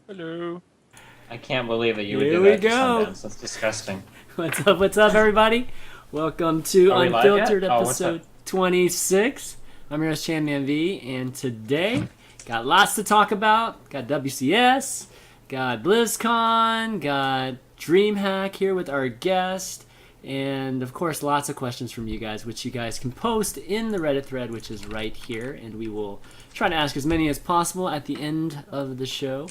Hello. I can't believe that you would Here do we that to go. Sundance. That's disgusting. What's up, everybody? Welcome to Are we live yet? Unfiltered Oh, what's episode up? 26. I'm your host, ChanManV, and today, got lots to talk about. Got WCS, got BlizzCon, got Dreamhack here with our guest, and of course, lots of questions from you guys, which you guys can post in the Reddit thread, which is right here, and we will try to ask as many as possible at the end of the show.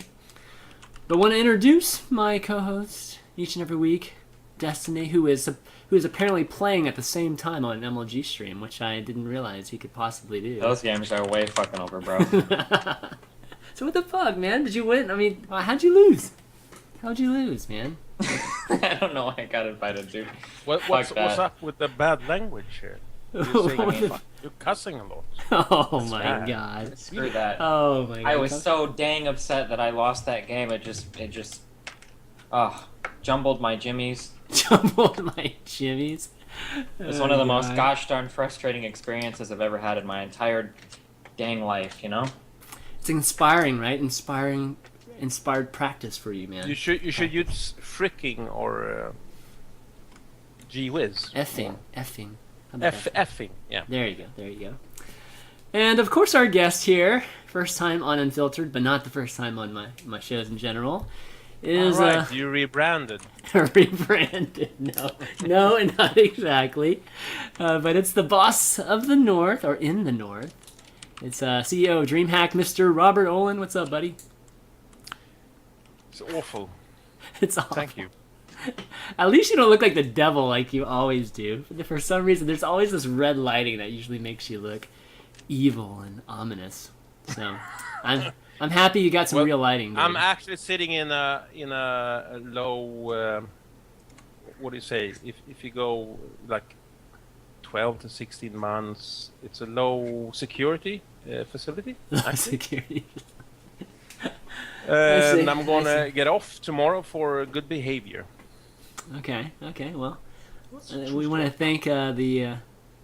But I want to introduce my co-host each and every week, Destiny, who is apparently playing at the same time on an MLG stream, which I didn't realize he could possibly do. Those games are way fucking over, bro. So what the fuck, man? Did you win? I mean, how'd you lose? How'd you lose, man? I don't know why I got invited, dude. What's that. up with the bad language here? You're, you're cussing a lot. Oh That's my bad. god. Screw that. Oh my god. I was so dang upset that I lost that game. It just, jumbled my jimmies. Jumbled my jimmies. It was one of the most gosh darn frustrating experiences I've ever had in my entire dang life, you know? It's inspiring, right? Inspired practice for you, man. You should use fricking or gee whiz. Effing. How about that? Effing. Yeah. There you go. And of course our guest here, first time on Unfiltered, but not the first time on my shows in general, is All right, you rebranded. rebranded. No, not exactly. But it's the boss of the North, or in the North. It's CEO of Dreamhack, Mr. Robert Ohlén. What's up, buddy? It's awful. It's awful. Thank you. At least you don't look like the devil like you always do. For some reason, there's always this red lighting that usually makes you look evil and ominous. So, I'm happy you got some real lighting. Dude. I'm actually sitting in a low. What do you say? If you go like 12 to 16 months, it's a low security facility. Security. And I'm gonna get off tomorrow for good behavior. Okay. Well, we want to thank the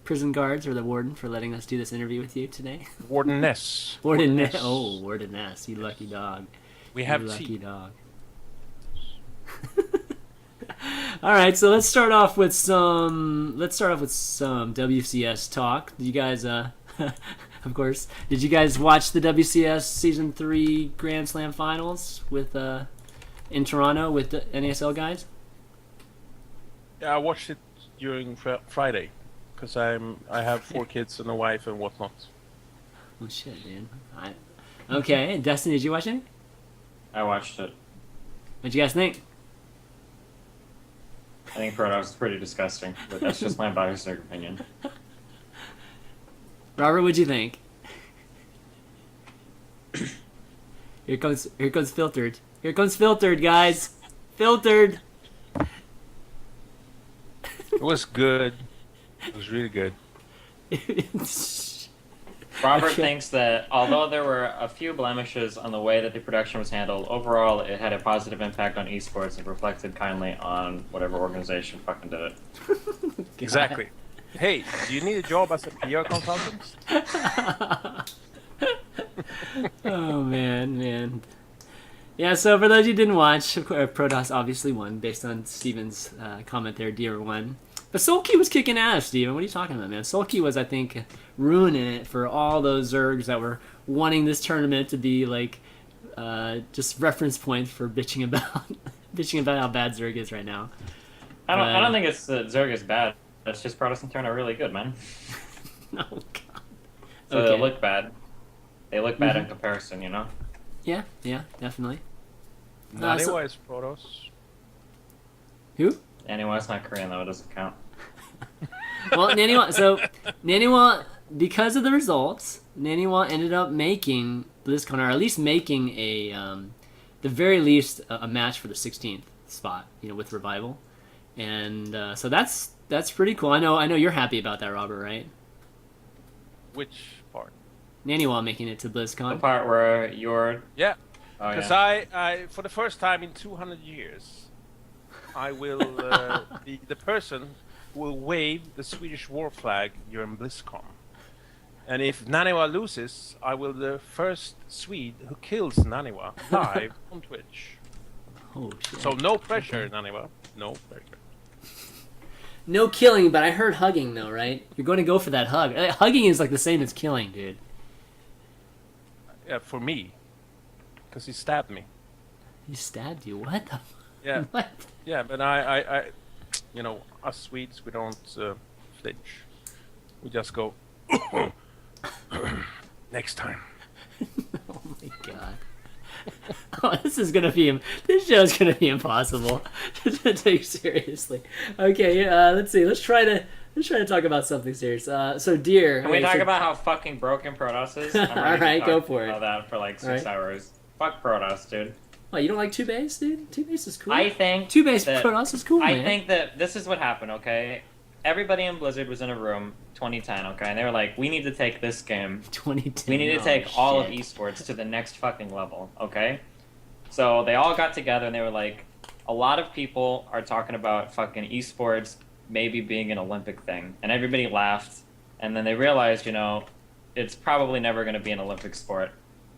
prison guards or the warden for letting us do this interview with you today. Wardeness. Wardeness. Oh, wardeness. You lucky dog. We have you lucky tea. dog. All right, so let's start off with some WCS talk. You guys, of course, did you guys watch the WCS Season 3 Grand Slam Finals with in Toronto with the NASL guys? Yeah, I watched it during Friday because I have 4 kids and a wife and whatnot. Oh shit, dude. Okay, Dustin, did you watch it? I watched it. What'd you guys think? I think Protoss is pretty disgusting, but that's just my biased opinion. Robert, what'd you think? Here comes Filtered. Here comes Filtered, guys. Filtered. It was good. It was really good. Robert thinks that although there were a few blemishes on the way that the production was handled, overall it had a positive impact on esports and reflected kindly on whatever organization fucking did it. Exactly. Hey, do you need a job as a PR consultant? Oh man. Yeah, so for those who didn't watch, of course, Protoss obviously won based on Steven's comment there, Deer won. But Sulky was kicking ass, Steven. What are you talking about, man? Sulky was, I think, ruining it for all those Zergs that were wanting this tournament to be like just reference points for bitching about how bad Zerg is right now. I don't think it's Zerg is bad. It's just Protestant turn are really good, man. Oh god. So Okay. they look bad. They look bad in comparison, you know? Yeah, definitely. Naniwa is Protoss. Who? Anyway, it's not Korean though, it doesn't count. Well, Naniwa, because of the results, Naniwa ended up making BlizzCon, or at least making a, the very least, a match for the 16th spot, with Revival, and so that's pretty cool. I know you're happy about that, Robert, right? Which part? Naniwa making it to The BlizzCon. part where you're... Yeah. Oh, Because yeah. I, for the first time in 200 years, I will be the person who will wave the Swedish war flag during BlizzCon. And if Naniwa loses, I will be the first Swede who kills Naniwa live on Twitch. Oh shit. So no pressure, Naniwa. No pressure. No killing, but I heard hugging though, right? You're going to go for that hug. Hugging is like the same as killing, dude. Yeah, for me. Because he stabbed me. He stabbed you? What the? Yeah. What? Yeah, but I you know, us Swedes, we don't flinch. We just go, next time. Oh my god. Oh, this show's gonna be impossible to take seriously. Okay, let's see. Let's try to talk about something serious. So deer. Can we talk about how fucking broken Protoss is? I'm ready All right, to go talk for it. about that for like 6 hours. Fuck Protoss, dude. What, you don't like 2-base, dude? 2-base is cool. I think 2-base that- Protoss is cool, I man. think that this is what happened, okay? Everybody in Blizzard was in a room, 2010, okay? And they were like, we need to take this game. 2010. We need to take all of esports to the next fucking level, okay? So they all got together and they were like, a lot of people are talking about fucking esports maybe being an Olympic thing. And everybody laughed. And then they realized, you know, it's probably never going to be an Olympic sport.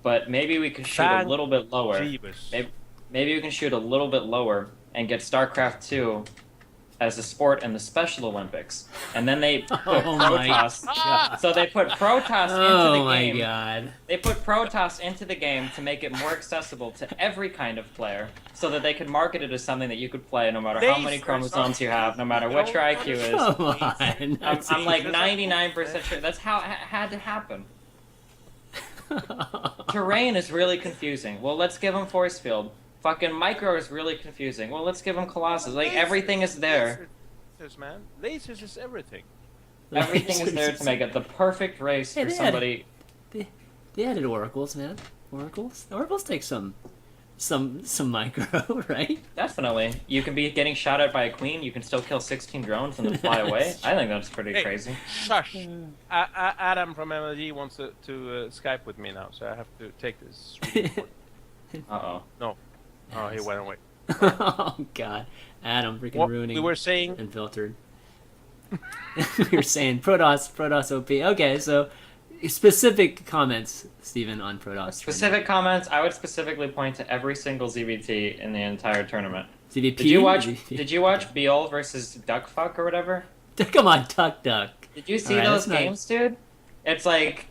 But maybe we could shoot a little bit lower. Maybe we can shoot a little bit lower and get StarCraft 2 as a sport in the Special Olympics. And then they put Protoss. So they put Protoss into the game. Oh my god. They put Protoss into the game to make it more accessible to every kind of player, so that they could market it as something that you could play no matter how many chromosomes you have, no matter what your IQ is. Come on. I'm like 99% sure that's how it had to happen. Terrain is really confusing. Well, let's give them force field. Fucking micro is really confusing. Well, let's give them Colossus. Like, everything is there. Lasers, man. Lasers is everything. Everything is there to make it the perfect race for somebody. They added oracles, man. Oracles take some micro, right? Definitely. You can be getting shot at by a queen. You can still kill 16 drones and then fly away. I think that's pretty crazy. Shush. Adam from MLG wants to Skype with me now, so I have to take this. Uh-oh. No. Oh, he went away. Oh god, Adam freaking ruining. We were saying Unfiltered. We were saying Protoss OP. Okay, so specific comments, Steven, on Protoss. Specific comments. I would specifically point to every single ZVT in the entire tournament. ZVP. Did you watch Beal versus Duckfuck or whatever? Come on, Duck. Did you see those games, dude? It's like,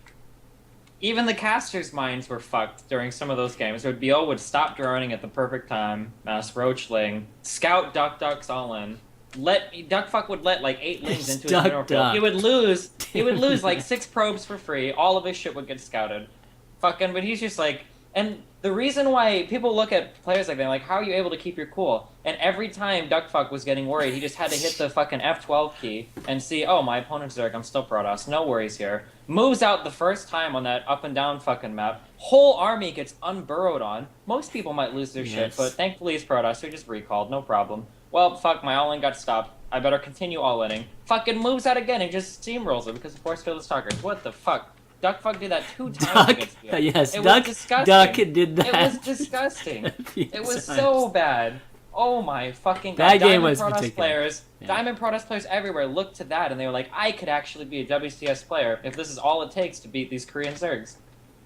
even the casters' minds were fucked during some of those games. Where Beal would stop droning at the perfect time, mass Roachling, scout Ducks all in. Duckfuck would let like 8 lings into his mineral field. He would lose like 6 probes for free. All of his shit would get scouted. Fucking, but he's just like, and the reason why people look at players like that, like, how are you able to keep your cool? And every time Duckfuck was getting worried, he just had to hit the fucking F12 key and see, oh, my opponent's Zerg, I'm still Protoss, no worries here. Moves out the first time on that up and down fucking map. Whole army gets unburrowed on. Most people might lose their shit, but thankfully he's Protoss, so he just recalled, no problem. Well, fuck, my all-in got stopped. I better continue all-inning. Fucking moves out again and just steamrolls it because of force field of stalkers. What the fuck? Duckfuck did that 2 times against Beal. Yes, it Duck, was disgusting. Duck did that. It was disgusting. It was so bad. Oh my fucking god. That game was Diamond Protoss players everywhere looked to that and they were like, I could actually be a WCS player if this is all it takes to beat these Korean Zergs.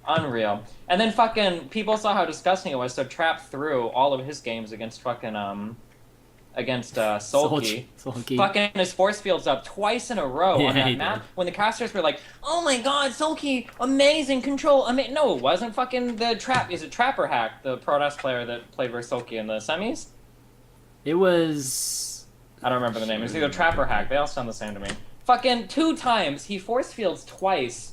Unreal. And then fucking people saw how disgusting it was, so Trap threw all of his games against fucking Sulky. Fucking his force fields up twice in a row on that map. When the casters were like, oh my god, Sulky, amazing control. No, it wasn't fucking the Trap. Is it Trapper Hack, the Protoss player that played versus Sulky in the semis? It was... I don't remember the name. It was either Trapper Hack. They all sound the same to me. Fucking 2 times. He force fields twice.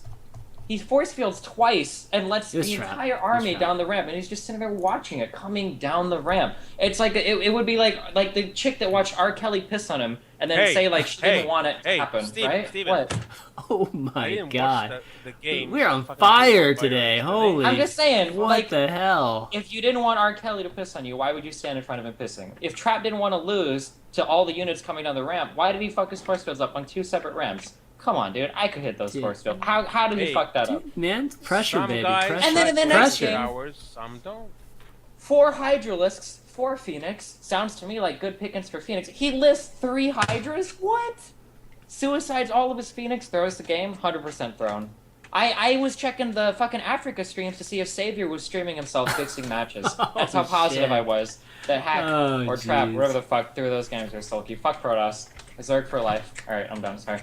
He force fields twice and lets the entire army down the ramp, and he's just sitting there watching it coming down the ramp. It's like it would be like the chick that watched R. Kelly piss on him and then say like she didn't want it to happen, right? Steven. What? Oh my god! The game. We're on fire today. Holy! I'm just saying. What like, the hell? If you didn't want R. Kelly to piss on you, why would you stand in front of him pissing? If Trap didn't want to lose to all the units coming down the ramp, why did he fuck his force fields up on 2 separate ramps? Come on, dude. I could hit those force fields. How did he fuck that up? Man, pressure, some baby. Guys pressure. And then in the next game, hours, some don't. 4 Hydralisks, 4 Phoenix. Sounds to me like good pickings for Phoenix. He lists 3 Hydras? What? Suicides all of his Phoenix, throws the game, 100% thrown. I was checking the fucking Africa streams to see if Savior was streaming himself fixing matches. That's how Oh, positive shit. I was. That Hack Oh, or Trap, jeez. whatever the fuck, threw those games are sulky. Fuck Protoss. Zerg for life. Alright, I'm done. Sorry.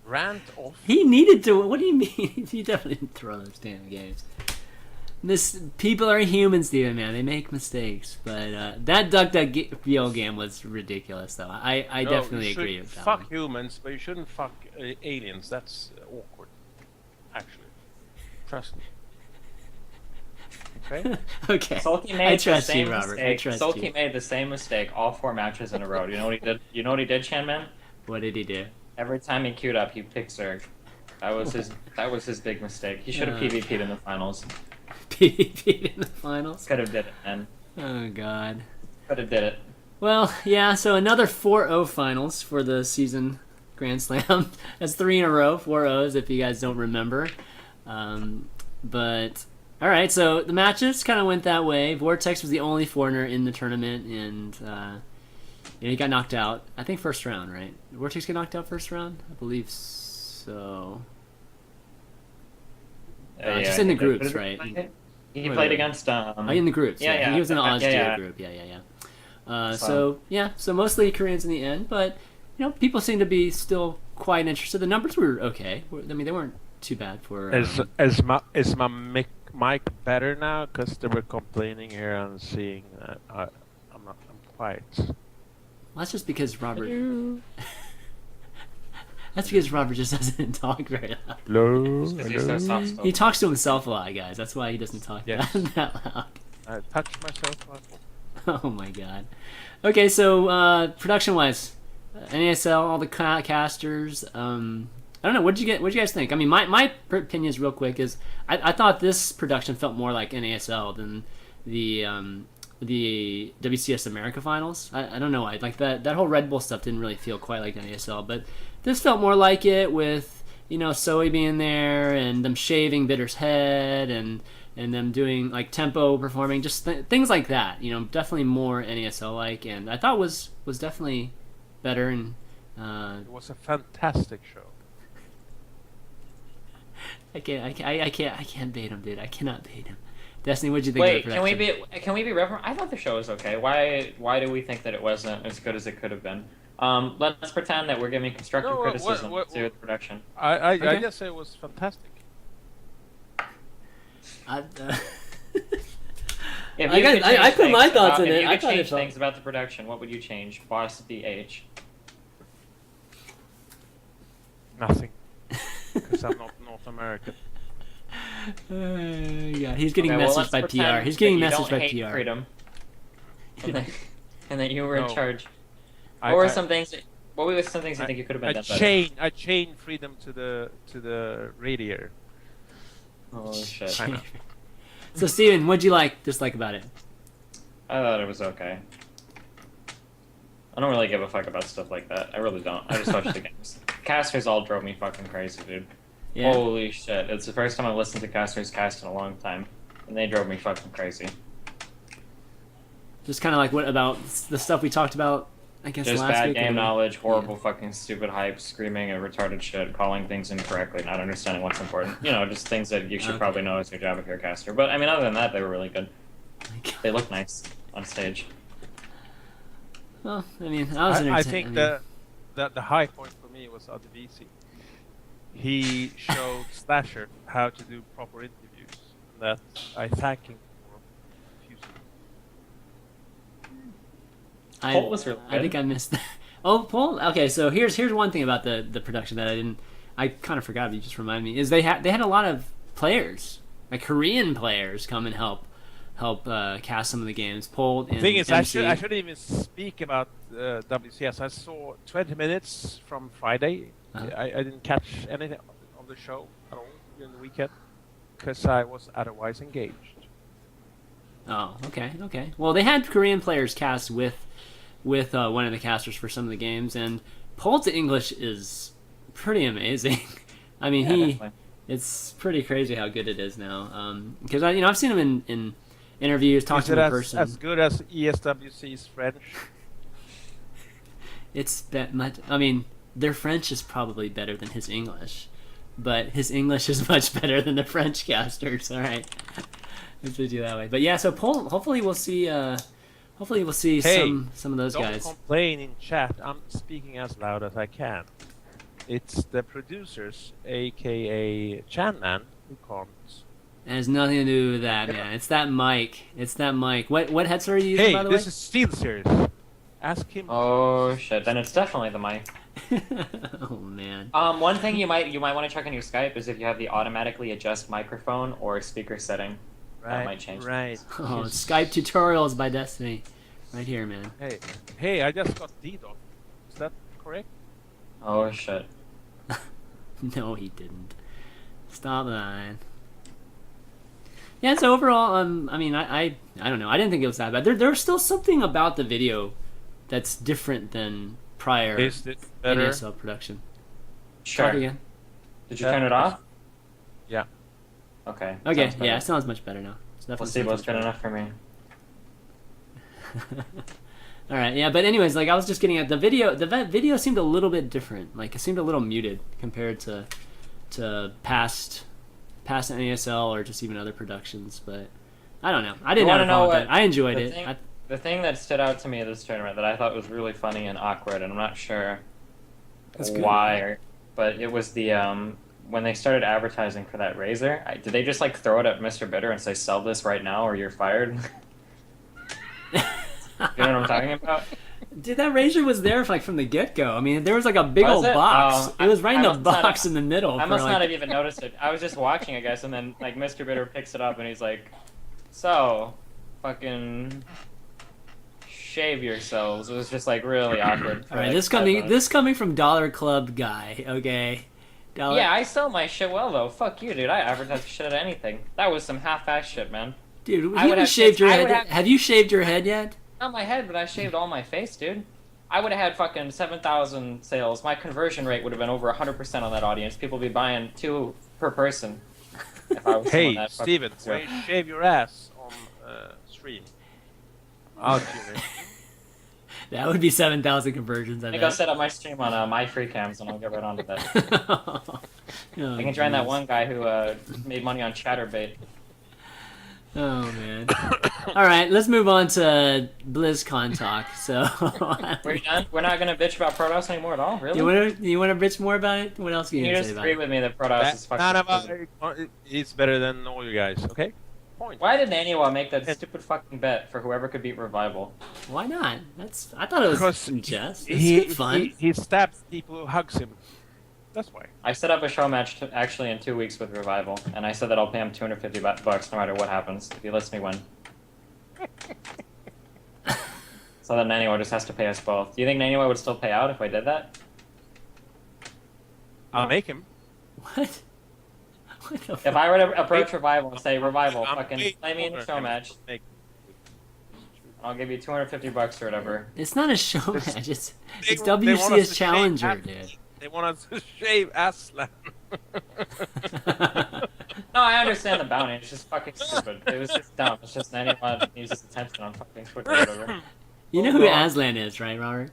Rant off. He needed to. What do you mean? He definitely didn't throw those damn games. People are humans, Steven, man. They make mistakes. But that DuckDuckGo game was ridiculous, though. I No, definitely you should agree with that fuck one. humans, but you shouldn't fuck aliens. That's awkward. Actually, trust me. Okay. Okay. Sulky I made the trust same you, Robert. I mistake. trust Sulky you. made the same mistake all 4 matches in a row. You know what he did? You know what he did, ChanManV? What did he do? Every time he queued up, he picked Zerg. That was his big mistake. He should have PvP'd in the finals. PvP'd in the finals? Could have did it, man. Oh, God. Could have did it. Well, yeah, so another 4-0 finals for the season Grand Slam. That's 3 in a row, 4-0s, if you guys don't remember. But, all right, so the matches kind of went that way. Vortex was the only foreigner in the tournament, and he got knocked out. I think first round, right? Did Vortex get knocked out first round? I believe so. Just in the groups, right? He played against... in the groups. Yeah. He was in the Oz yeah. group. So mostly Koreans in the end, but people seem to be still quite interested. The numbers were okay. I mean, they weren't too bad for. Is my mic better now? Because they were complaining here and seeing that I'm quiet. Well, that's just because Robert. That's because Robert just doesn't talk very loud. Hello. He's so soft. He talks to himself a lot, guys. That's why he doesn't talk Yes. that loud. I touched myself. Oh my god. Okay, so production-wise, NASL, all the casters. I don't know. What'd you guys think? I mean, my opinions, real quick, is I thought this production felt more like NASL than the WCS America finals. I don't know. Like that whole Red Bull stuff didn't really feel quite like NASL, but this felt more like it with Zoe being there and them shaving Bitter's head and them doing like tempo performing, just things like that. Definitely more NASL like, and I thought was definitely better. And It was a fantastic show. I can't bait him, dude. I cannot bait him. Destiny, what'd you think? Wait, of the can we be reverent? I thought the show was okay. Why do we think that it wasn't as good as it could have been? Let's pretend that we're giving constructive criticism to the production. I just say it was fantastic. I I put my thoughts in it. If I you thought could it change felt... things about the production, what would you change? Boss BH. Nothing. Because I'm not North American. Yeah, he's getting Okay, well, messaged let's by pretend PR. He's that getting you messaged don't by hate PR. freedom. And that you were in No. charge. I- What were I- some things? What were some things you think you could have been done better? I chain freedom to the radiator. Holy shit! I know. So, Steven, what'd you dislike about it? I thought it was okay. I don't really give a fuck about stuff like that. I really don't. I just watch the games. Casters all drove me fucking crazy, dude. Yeah. Holy shit! It's the first time I've listened to Casters cast in a long time, and they drove me fucking crazy. Just kind of like what about the stuff we talked about, I guess, Just last bad week? game knowledge, horrible fucking stupid hype, screaming and retarded shit, calling things incorrectly, not understanding what's important. Just things that you should probably know as your Java Care caster. But I mean, other than that, they were really good. They look nice on stage. Well, I mean, I was entertained. I think the high point for me was Adivisi. He showed Slasher how to do proper interviews. That I thank him for profusely. Paul was really I think I missed that. Oh, Paul. Okay, so here's one thing about the production that I kind of forgot. But you just reminded me. Is they had a lot of players, like Korean players, come and help cast some of the games. Paul and The thing is, MC. I shouldn't even speak about WCS. I saw 20 minutes from Friday. I didn't catch anything on the show at all during the weekend because I was otherwise engaged. Oh, okay. Well, they had Korean players cast with one of the casters for some of the games, and Paul's English is pretty amazing. I mean, Definitely. it's pretty crazy how good it is now. Because I've seen him in interviews, talked Is to it him in as person. good as ESWC's French? It's that much. I mean, their French is probably better than his English, but his English is much better than the French casters. All right, let's do it that way. But yeah, so hopefully we'll see. Hopefully we'll see some of those guys. Don't complain in chat. I'm speaking as loud as I can. It's the producers, aka ChanManV, who can't. It has nothing to do with that, man. It's that mic. What headset are you using, by the way? Hey, this is SteelSeries. Ask him. Oh shit! Then it's definitely the mic. Oh man. One thing you might want to check on your Skype is if you have the automatically adjust microphone or speaker setting. That might change. Right. Oh, Skype tutorials by Destiny, right here, man. Hey, I just got DDoS. Is that correct? Oh shit. No, he didn't. Stop that. Yeah, so overall, I mean, I don't know. I didn't think it was that bad. There's still something about the video that's different than prior Is it better? ASL production. Sure. Talk again. Did you turn it off? Yeah. Okay. Okay, yeah, it sounds much better now. Placebo's good enough for me. All right, yeah, but anyways, like I was just getting at the video. The video seemed a little bit different. Like it seemed a little muted compared to past ASL or just even other productions. But I don't know. I didn't have a problem with it. I enjoyed it. The thing that stood out to me at this tournament that I thought was really funny and awkward, and I'm not sure why, but it was the when they started advertising for that Razer. Did they just like throw it at Mr. Bitter and say, "Sell this right now, or you're fired"? You know what I'm talking about? Dude, that Razer was there from the get-go. I mean, there was like a big old box. It was right in the box in the middle. I must not have even noticed it. I was just watching, I guess, and then like Mr. Bitter picks it up and he's like, "So, fucking shave yourselves." It was just like really awkward. All right, this coming from Dollar Club guy, okay? Yeah, I sell my shit well though. Fuck you, dude. I advertise shit at anything. That was some half-ass shit, man. Dude, you haven't shaved your head. Have you shaved your head yet? Not my head, but I shaved all my face, dude. I would have had fucking 7,000 sales. My conversion rate would have been over 100% on that audience. People would be buying 2 per person. If I was hey, Steven, why you shave your ass on stream? I'll tune in. That would be 7,000 conversions. I think I'll set up my stream on my free cams and I'll get right onto that. Oh, I can join that one guy who made money on Chatterbait. Oh man! All right, let's move on to BlizzCon talk. So we're done. We're not gonna bitch about Protoss anymore at all. Really? You wanna bitch more about it? What else can you say about it? You just agree with me that Protoss is fucking. It's better than all you guys. Okay. Point. Why did Naniwa make that stupid fucking bet for whoever could beat Revival? Why not? I thought it was some jest. It's good fun. He stabs people who hugs him. That's why. I set up a show match actually in 2 weeks with Revival, and I said that I'll pay him $250 no matter what happens if he lets me win. So then Naniwa just has to pay us both. Do you think Naniwa would still pay out if I did that? I'll make him. What? If I were to approach Revival and say, "Revival, fucking play me in a show match," I'll give you $250 or whatever. It's not a show match. It's WCS Challenger, dude. They want us to shave Aslan. No, I understand the bounty. It's just fucking stupid. It was just dumb. It's just anyone uses attention on fucking Twitter or whatever. You know who Aslan is, right, Robert?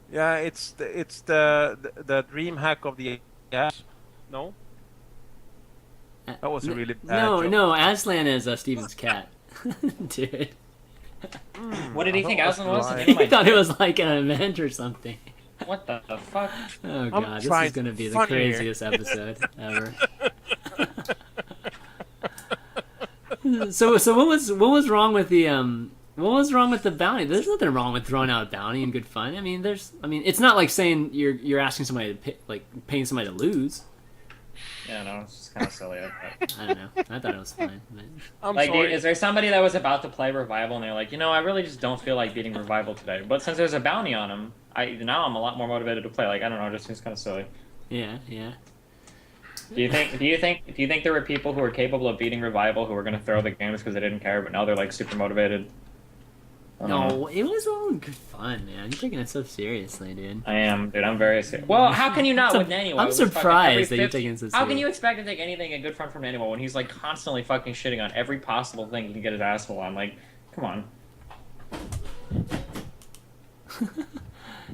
Yeah, it's the Dreamhack of the ass. No. That was a really bad joke. No, Aslan is Steven's cat. Dude. What did he think Aslan was? He thought it was like an event or something. What the fuck? Oh god, this is gonna be the craziest episode ever. So what was wrong with the bounty? There's nothing wrong with throwing out a bounty in good fun. I mean, it's not like saying you're asking somebody to paying somebody to lose. Yeah, no, it's just kind of silly. I don't know. I thought it was fine. But... Dude, is there somebody that was about to play Revival and they're like, I really just don't feel like beating Revival today. But since there's a bounty on him, now I'm a lot more motivated to play. Like, I don't know, it just seems kind of silly. Yeah. Do you think there were people who were capable of beating Revival who were going to throw the games because they didn't care, but now they're like super motivated? No, it was all good fun, man. You're taking it so seriously, dude. I am, dude. I'm very serious. Well, how can you not with Naniwa? I'm surprised that you're taking it so seriously. How can you expect to take anything in good fun from Naniwa when he's like constantly fucking shitting on every possible thing he can get his asshole on? Like, come on.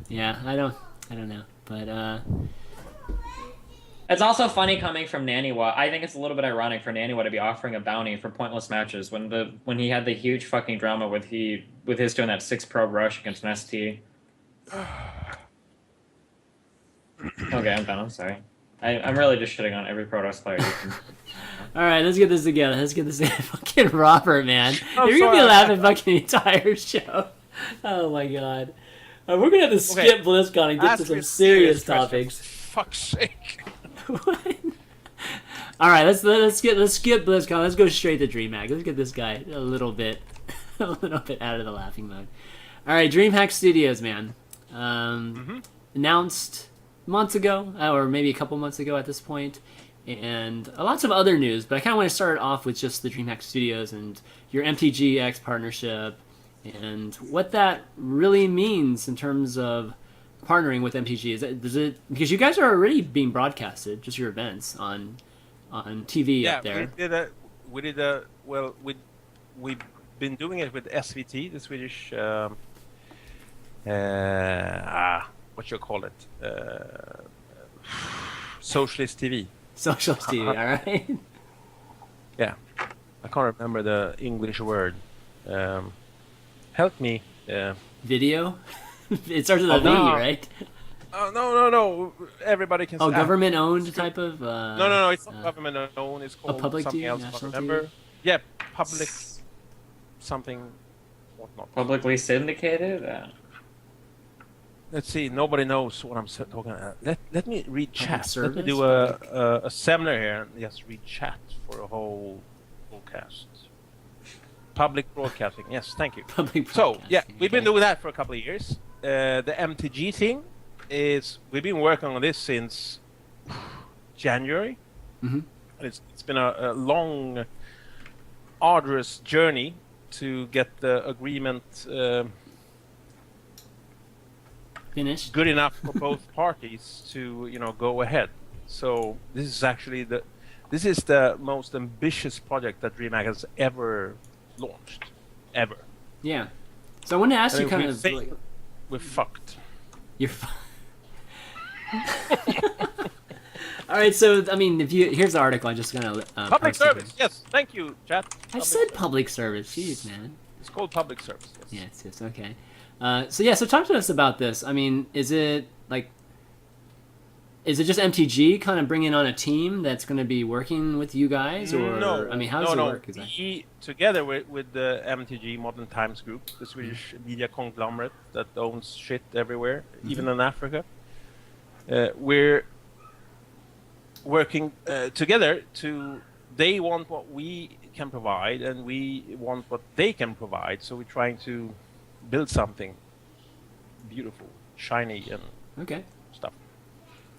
Yeah, I don't know, but It's also funny coming from Naniwa. I think it's a little bit ironic for Naniwa to be offering a bounty for pointless matches when he had the huge fucking drama with his doing that 6-probe rush against an ST. Okay, I'm done. I'm sorry. I'm really just shitting on every Protoss player. All right, let's get this together. Let's get this fucking Robert, man. I'm You're gonna be sorry. laughing fucking the entire show. Oh my god. We're gonna have to skip BlizzCon and get Ask to some me a serious question. topics. Fuck's sake. What? All right, let's skip BlizzCon. Let's go straight to Dreamhack. Let's get this guy a little bit out of the laughing mode. All right, Dreamhack Studios, man. Announced months ago, or maybe a couple months ago at this point, and lots of other news. But I kind of want to start off with just the Dreamhack Studios and your MTGx partnership and what that really means in terms of partnering with MTG. Does it because you guys are already being broadcasted, just your events on TV up there. We've been doing it with SVT, the Swedish what you call it, Socialist TV. Socialist TV, all right. Yeah, I can't remember the English word. Help me. Video. It starts with a V, no. right? Oh no! Everybody can. Oh, government-owned type of. No! It's not government-owned. It's called public something TV, else. I national can't remember. TV? Yeah, public something. Whatnot. Publicly syndicated? Let's see. Nobody knows what I'm talking about. Let me read chat. service? Let me do a seminar here and just read chat for a whole broadcast. Public broadcasting. Yes, thank you. Public So yeah, broadcasting, we've been okay. doing that for a couple of years. The MTG thing is we've been working on this since January. Mhm. And it's been a long, arduous journey to get the agreement Finished. good enough for both parties to go ahead. So this is actually the most ambitious project that Dreamhack has ever launched, ever. Yeah. So I want to ask I you mean, kind we of. think Like, we're fucked. you're. All right. So I mean, here's the article. I'm just gonna. Public post it service. here. Yes, thank you, chat. I said public service. Jeez, man. It's called public service. Yes. Yes. Okay. So talk to us about this. I mean, is it just MTG kind of bringing on a team that's going to be working with you guys, or No, I mean, how does it work? Is that... We, together with the MTG Modern Times Group, the Swedish media conglomerate that owns shit everywhere, even in Africa, we're working together to. They want what we can provide, and we want what they can provide. So we're trying to build something beautiful, shiny, and Okay. stuff.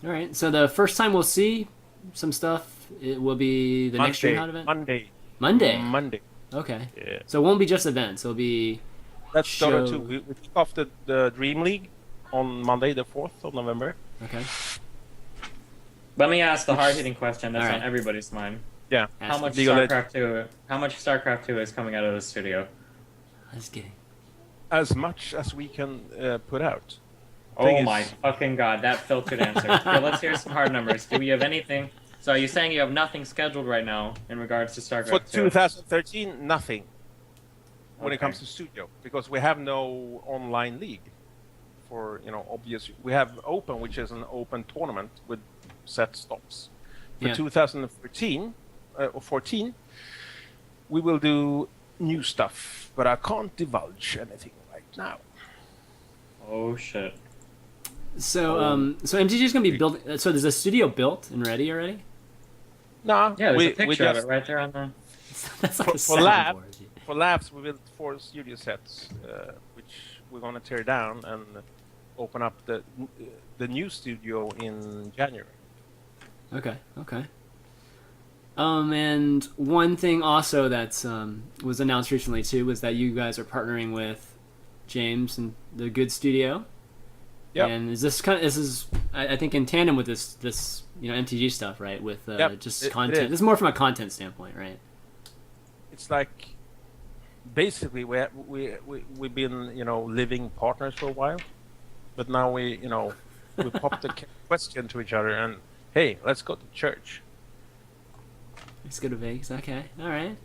All right. So the first time we'll see some stuff, it will be the next Dreamhack event. Monday. Okay. Yeah. So it won't be just events. It'll be. That's show... Dota 2. We kick off the Dream League on Monday, the 4th of November. Okay. Let me ask the hard-hitting question that's All on right. everybody's mind. Yeah. How much League of StarCraft 2? How much StarCraft 2 is coming out of the studio? Let's get it. As much as we can put out. Oh Thing my is- fucking god, that filtered answer. Okay, let's hear some hard numbers. Do we have anything? So are you saying you have nothing scheduled right now in regards to StarCraft For 2? 2013, nothing. When it Okay. comes to studio, because we have no online league. For obvious, we have Open, which is an open tournament with set stops. For Yeah. 2013 or 14, we will do new stuff, but I can't divulge anything right now. Oh shit. So so MTG is going to be built. So there's a studio built and ready already. Nah, Yeah, there's we a picture of just, it right there on the... That's like a for lab, soundboard. for labs, we built 4 studio sets, which we're gonna tear down and open up the new studio in January. Okay. And one thing also that's was announced recently too was that you guys are partnering with James and the Good Studio. Yep. And is this I think in tandem with this MTG stuff, right? With Yep, just it content. is. This is more from a content standpoint, right? It's like basically we've been living partners for a while, but now we popped the question to each other and hey, let's go to church. Let's go to Vegas. Okay, all right,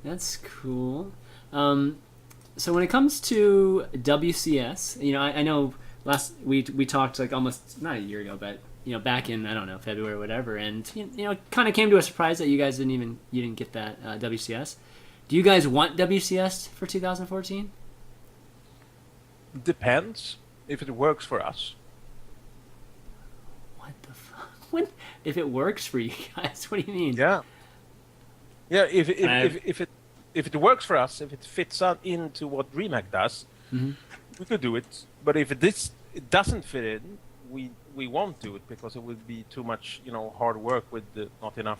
that's cool. So when it comes to WCS, I know we talked like almost not a year ago, but back in, I don't know, February or whatever, and it kind of came to a surprise that you guys didn't get that WCS. Do you guys want WCS for 2014? Depends if it works for us. What the fuck? What if it works for you guys? What do you mean? Yeah. If it works for us, if it fits into what DreamHack does, we could do it. But if it doesn't fit in, we won't do it because it would be too much, hard work with not enough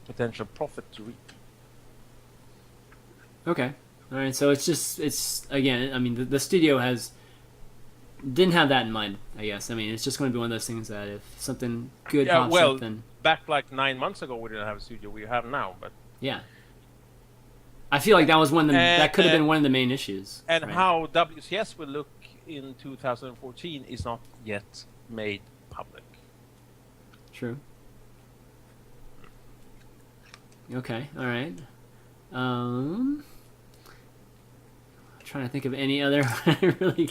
potential profit to reap. Okay. All right. So it's again. I mean, the studio didn't have that in mind. I guess. I mean, it's just going to be one of those things that if something good pops up, then back like 9 months ago, we didn't have a studio. We have now, but yeah. I feel like that was that could have been one of the main issues. And right? how WCS will look in 2014 is not yet made public. True. Okay. All right. Trying to think of any other really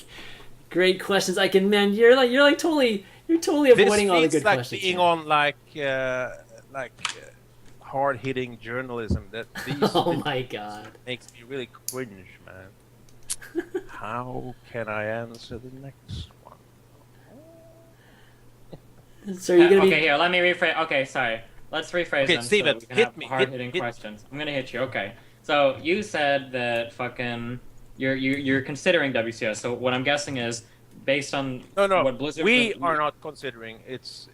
great questions I can. Man, you're totally avoiding all the good questions. This feels like being on hard hitting journalism. That oh my god, makes me really cringe, man. How can I answer the next one? So you're gonna okay, here, let me rephrase. Okay, sorry. Let's rephrase them. Steven, so we can hit have me. Hard-hitting questions. I'm gonna hit you. Okay. So you said that fucking you're considering WCS. So what I'm guessing is based on what Blizzard. We are not considering. It's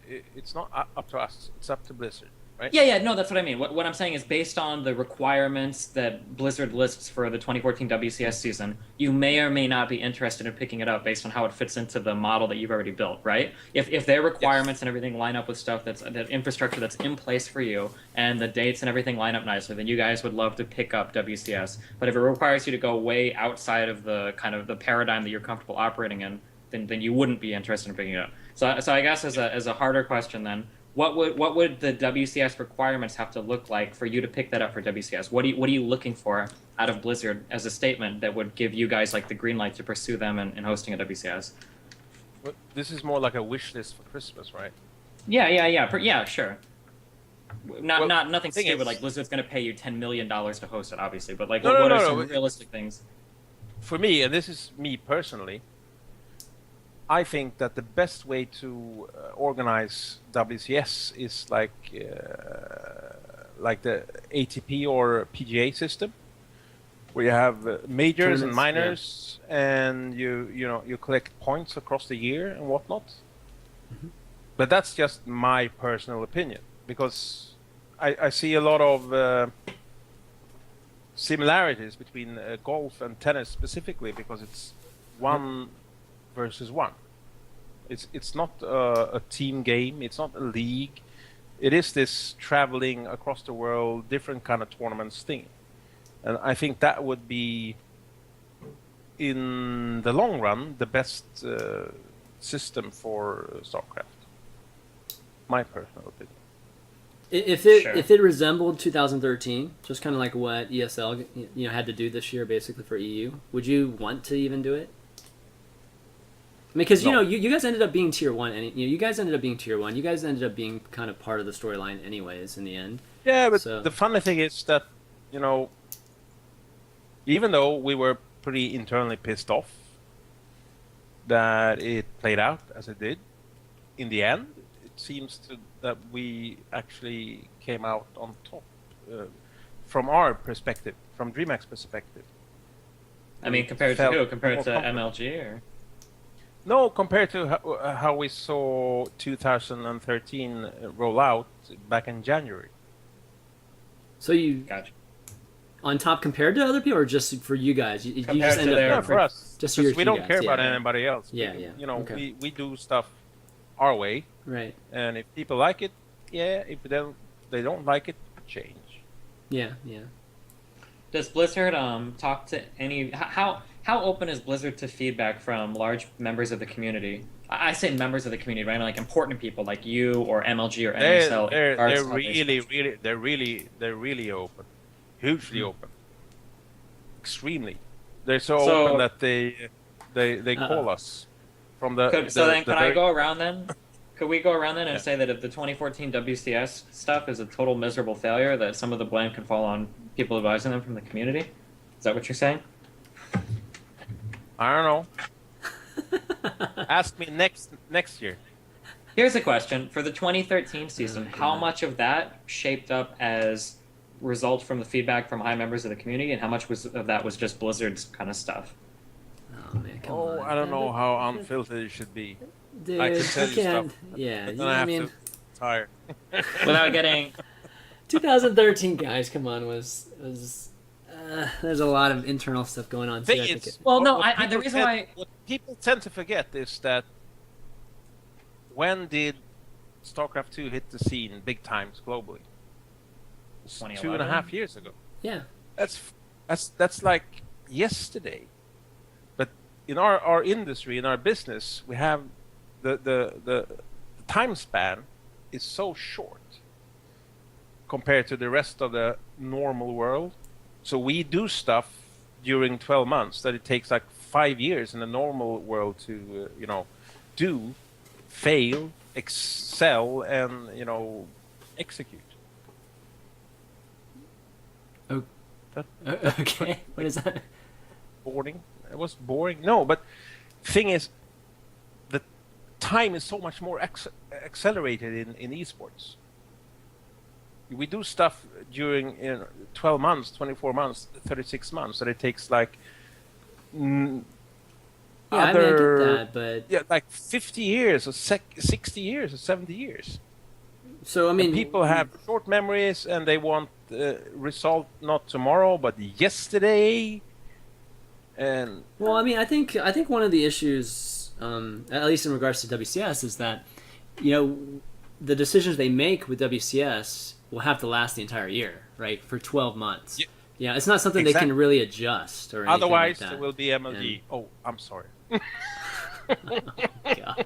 not up to us. It's up to Blizzard. Right? Yeah, no, that's what I mean. What I'm saying is based on the requirements that Blizzard lists for the 2014 WCS season, you may or may not be interested in picking it up based on how it fits into the model that you've already built, right? If their requirements and everything line up with stuff that infrastructure that's in place for you and the dates and everything line up nicely, then you guys would love to pick up WCS. But if it requires you to go way outside of the kind of the paradigm that you're comfortable operating in, then you wouldn't be interested in picking it up. So I guess as a harder question then, what would the WCS requirements have to look like for you to pick that up for WCS? What are you looking for out of Blizzard as a statement that would give you guys like the green light to pursue them in hosting a WCS? Well, this is more like a wish list for Christmas, right? Yeah, sure. Not nothing stupid is, like Blizzard's going to pay you $10 million to host it, obviously. But like, what are some realistic things? For me, and this is me personally, I think that the best way to organize WCS is like the ATP or PGA system, where you have majors and minors, and you collect points across the year and whatnot. Mm-hmm. But that's just my personal opinion, because I see a lot of similarities between golf and tennis specifically, because it's one versus one. It's not a team game. It's not a league. It is this traveling across the world, different kind of tournaments thing. And I think that would be, in the long run, the best system for StarCraft. My personal opinion. If it resembled 2013, just kind of like what ESL had to do this year, basically for EU, would you want to even do it? Because you guys ended up being tier 1, and you guys ended up being tier 1. You guys ended up being kind of part of the storyline, anyways, in the end. Yeah, but the funny thing is that even though we were pretty internally pissed off that it played out as it did, in the end, it seems that we actually came out on top from our perspective, from DreamHack's perspective. I mean, compared to who? Compared to MLG, or? No, compared to how we saw 2013 roll out back in January. So you gotcha. On top compared to other people, or just for you guys? You just end up for us. Just we don't care about anybody else. Yeah. We do stuff our way. Right. And if people like it, yeah. If they don't like it, change. Yeah. Does Blizzard talk to any how open is Blizzard to feedback from large members of the community I say members of the community, right? Like important people like you or MLG or They're NSL. they're really open, hugely open, extremely. They're so open that they call us from the. Could I go around then? Could we go around then and say that if the 2014 WCS stuff is a total miserable failure, that some of the blame can fall on people advising them from the community? Is that what you're saying? I don't know. Ask me next year. Here's a question. For the 2013 season, how much of that shaped up as result from the feedback from high members of the community, and how much of that was just Blizzard's kind of stuff? Oh man, come on. I don't know how unfiltered it should be. Dude, I can tell you can't. stuff. Yeah, Then I have to retire. Without getting 2013, guys, come on, was there's a lot of internal stuff going on. Thing Too, is, the reason why what people tend to forget is that when did StarCraft 2 hit the scene big times globally? It's 2.5 years ago. Yeah, that's like yesterday. But in our industry, in our business, we have the time span is so short compared to the rest of the normal world. So we do stuff during 12 months that it takes like 5 years in the normal world to do, fail, excel, and execute. okay. What is that? Boring. It was boring. No, but thing is, the time is so much more accelerated in esports. We do stuff during 12 months, 24 months, 36 months, that it takes like I get that, but like 50 years or 60 years or 70 years. So I mean, and people have short memories and they want result not tomorrow but yesterday. And well, I mean, I think one of the issues, at least in regards to WCS, is that the decisions they make with WCS will have to last the entire year, right? For 12 months. Yeah, it's not something they can really adjust or anything. Otherwise, like that. it will be MLG. Oh, I'm sorry. Oh, God.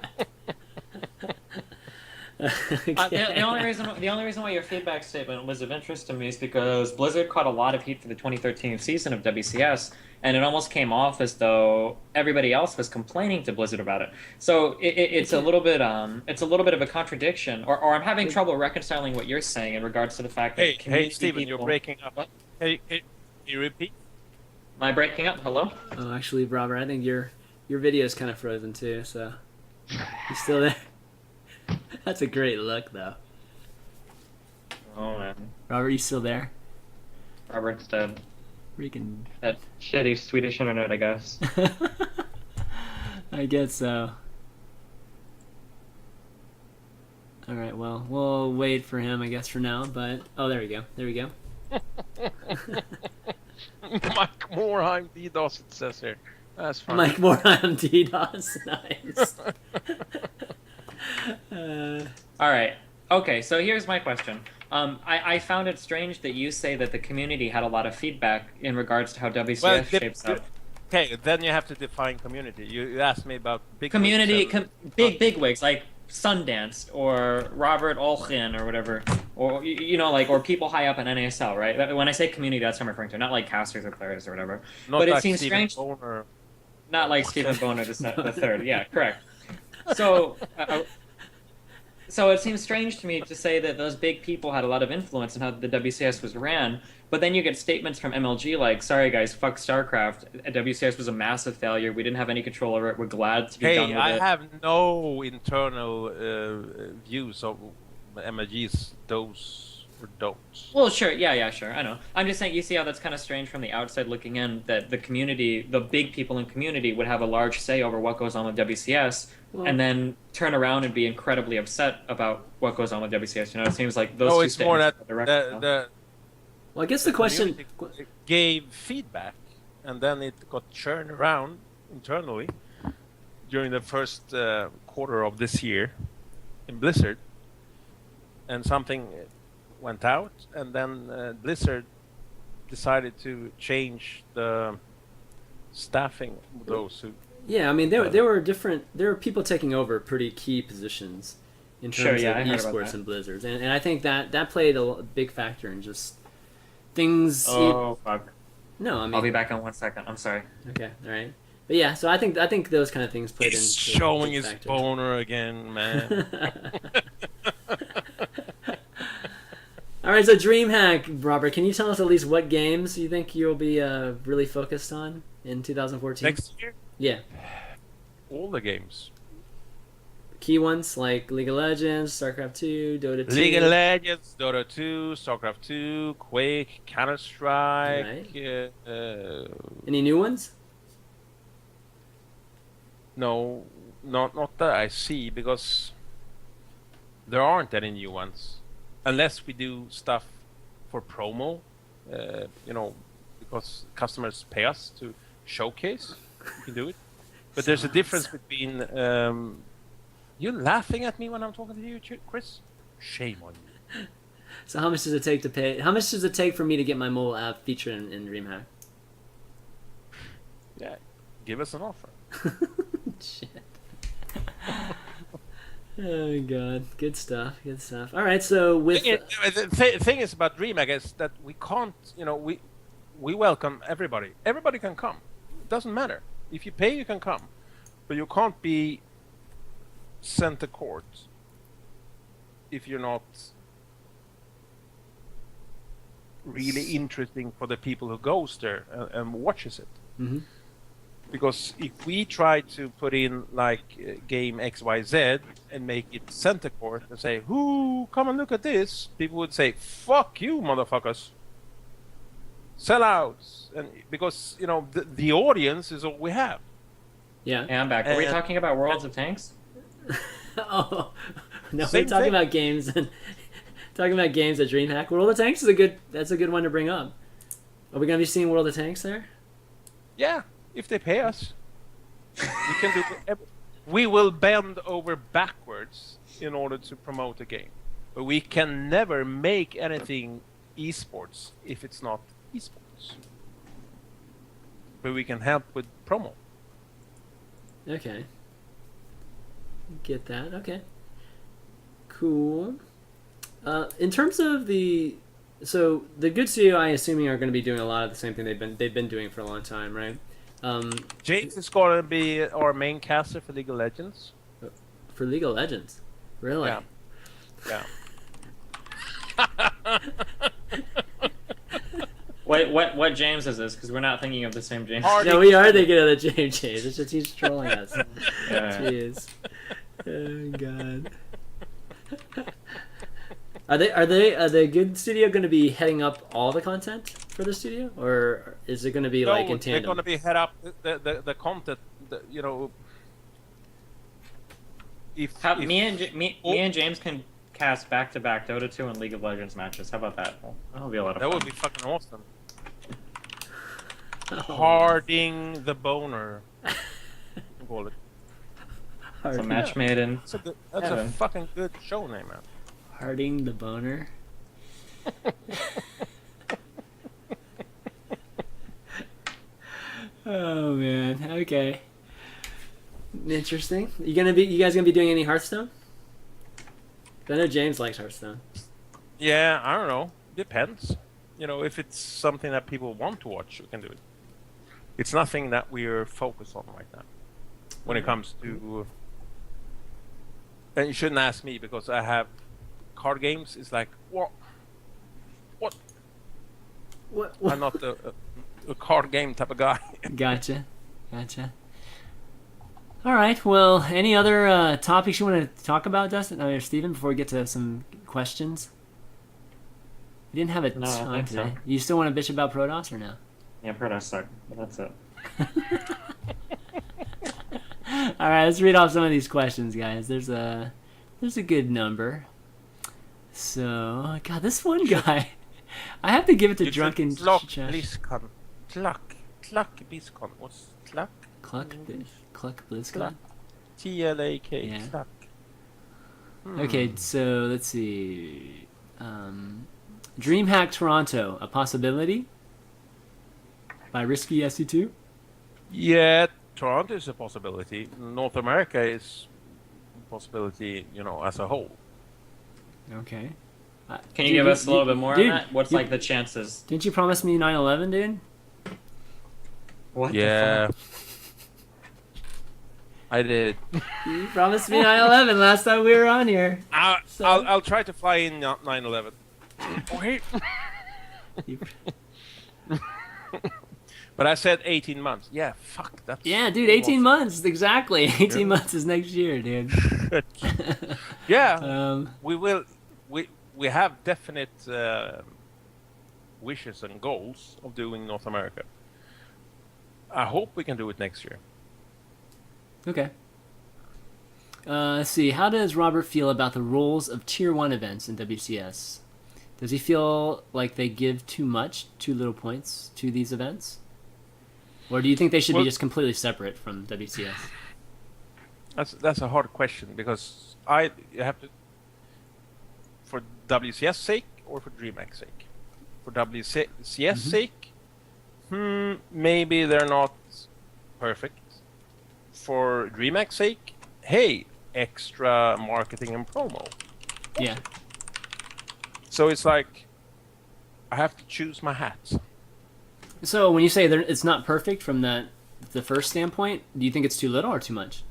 The only reason why your feedback statement was of interest to me is because Blizzard caught a lot of heat for the 2013 season of WCS, and it almost came off as though everybody else was complaining to Blizzard about it. So it's a little bit of a contradiction, or I'm having trouble reconciling what you're saying in regards to the fact that hey Steven, you're breaking up. What? Hey, you repeat? Am I breaking up? Hello? Oh, actually, Robert, I think your video is kind of frozen too. So you still there? That's a great look, though. Oh man, Robert, you still there? Robert's dead. Freaking that shitty Swedish internet, I guess. I guess so. All right, well, we'll wait for him, I guess, for now. But oh, there we go. There we go. Mike Morheim DDoS, it says here. That's fine. Mike Morheim DDoS, nice. All right. Okay, so here's my question. I found it strange that you say that the community had a lot of feedback in regards to how WCS shapes up. Okay, then you have to define community. You asked me about big community, big wigs like Sundance or Robert Ohlén or whatever, or or people high up in NASL, right? When I say community, that's what I'm referring to, not like casters or players or whatever. Not but like it seems Stephen strange. Boner. Not like Stephen Boner the third. Yeah, correct. So. So it seems strange to me to say that those big people had a lot of influence in how the WCS was ran, but then you get statements from MLG like, sorry guys, fuck StarCraft, WCS was a massive failure, we didn't have any control over it, we're glad to be done with it. I have no internal views of MLG's do's or don'ts. Well, sure, yeah, sure, I know. I'm just saying, you see how that's kind of strange from the outside looking in, that the community, the big people in community would have a large say over what goes on with WCS, and then turn around and be incredibly upset about what goes on with WCS. It seems like those two it's more that well, I guess the question gave feedback, and then it got churned around internally during the first quarter of this year in Blizzard, and something went out, and then Blizzard decided to change the staffing of those who Yeah, I mean, there were people taking over pretty key positions in terms of esports and Blizzards, and I think that played a big factor in just things. Oh fuck! No, I mean, I'll be back in 1 second. I'm sorry. Okay, all right, but yeah, so I think those kind of things played. He's showing his boner again, man. All right, so DreamHack, Robert, can you tell us at least what games you think you'll be really focused on in 2014? Next year? Yeah. All the games. Key ones like League of Legends, StarCraft 2, Dota 2. League of Legends, Dota 2, StarCraft 2, Quake, Counter-Strike. Right. Any new ones? No, not that I see, because there aren't any new ones. Unless we do stuff for promo, because customers pay us to showcase, we can do it. But there's a difference between... you're laughing at me when I'm talking to you, Chris? Shame on you. So how much does it take to pay? How much does it take for me to get my mobile app featured in DreamHack? Yeah, give us an offer. Shit. Oh god, good stuff. All right, so with the thing is about DreamHack is that we can't, we welcome everybody. Everybody can come. It doesn't matter. If you pay, you can come, but you can't be sent to court if you're not really interesting for the people who goes there and watches it. Mm-hmm. Because if we try to put in like game XYZ and make it center court and say, "Who come and look at this?" people would say, "Fuck you, motherfuckers! Sellouts!" And because the audience is all we have. Yeah. Hey, I'm back. Are we talking about Worlds of Tanks? Oh no, we're talking about games and talking about games at DreamHack. World of Tanks is a good one to bring up. Are we gonna be seeing World of Tanks there? Yeah. If they pay us, we can do. We will bend over backwards in order to promote a game, but we can never make anything esports if it's not esports. But we can help with promo. Okay. Get that? Okay. Cool. In terms of the Good Studio, I assuming are going to be doing a lot of the same thing they've been doing for a long time, right? James is going to be our main caster for League of Legends. For League of Legends? Really? Yeah. Wait, what James is this? Because we're not thinking of the same James. No, we are thinking of the James. It's just he's trolling us. Yeah. Jeez. Oh God. Are the Good Studio going to be heading up all the content for the studio, or is it going to be like in tandem? They're going to be head up the content. Me and James can cast back-to-back Dota 2 and League of Legends matches. How about that? That'll be a lot of fun. That would be fucking awesome. Harding the boner. Call it. It's a match made in. That's a fucking good show name, man. Harding the boner. Oh man. Okay. Interesting. You guys gonna be doing any Hearthstone? I know James likes Hearthstone. Yeah, I don't know. Depends. If it's something that people want to watch, we can do it. It's nothing that we're focused on right now. When it comes to, and you shouldn't ask me because I have card games. It's like what? I'm not a card game type of guy. Gotcha. All right. Well, any other topics you want to talk about, Dustin or Steven, before we get to some questions? You didn't have a time today. So. You still want to bitch about Protoss or no? Yeah, Protoss suck, but that's it. All right, let's read off some of these questions, guys. There's a good number. So, God, this one guy, I have to give it to Drunken Cluck Chash. BlizzCon. Cluck BlizzCon. What's Cluck? Cluck BlizzCon? TLAK. Yeah. Cluck. Okay, so let's see. DreamHack Toronto, a possibility? By Risky SC2? Yeah, Toronto is a possibility. North America is a possibility, as a whole. Okay. Can you give us a little bit more on that? What's like the chances? Didn't you promise me 9/11, dude? What Yeah. the fuck? I did. You promised me 9/11 last time we were on here. I'll try to fly in 9/11. Wait. But I said 18 months. Yeah, fuck. That's Yeah, dude, 18 months. Exactly. 18 months is next year, dude. Yeah. We have definite wishes and goals of doing North America. I hope we can do it next year. Okay. Let's see. How does Robert feel about the rules of Tier 1 events in WCS? Does he feel like they give too little points to these events? Or do you think they should be just completely separate from WCS? That's a hard question, because you have to, for WCS sake or for Dreamhack sake. For WCS sake, maybe they're not perfect. For Dreamhack sake, hey, extra marketing and promo. Yeah. So it's like, I have to choose my hats. So when you say it's not perfect from the first standpoint, do you think it's too little or too much?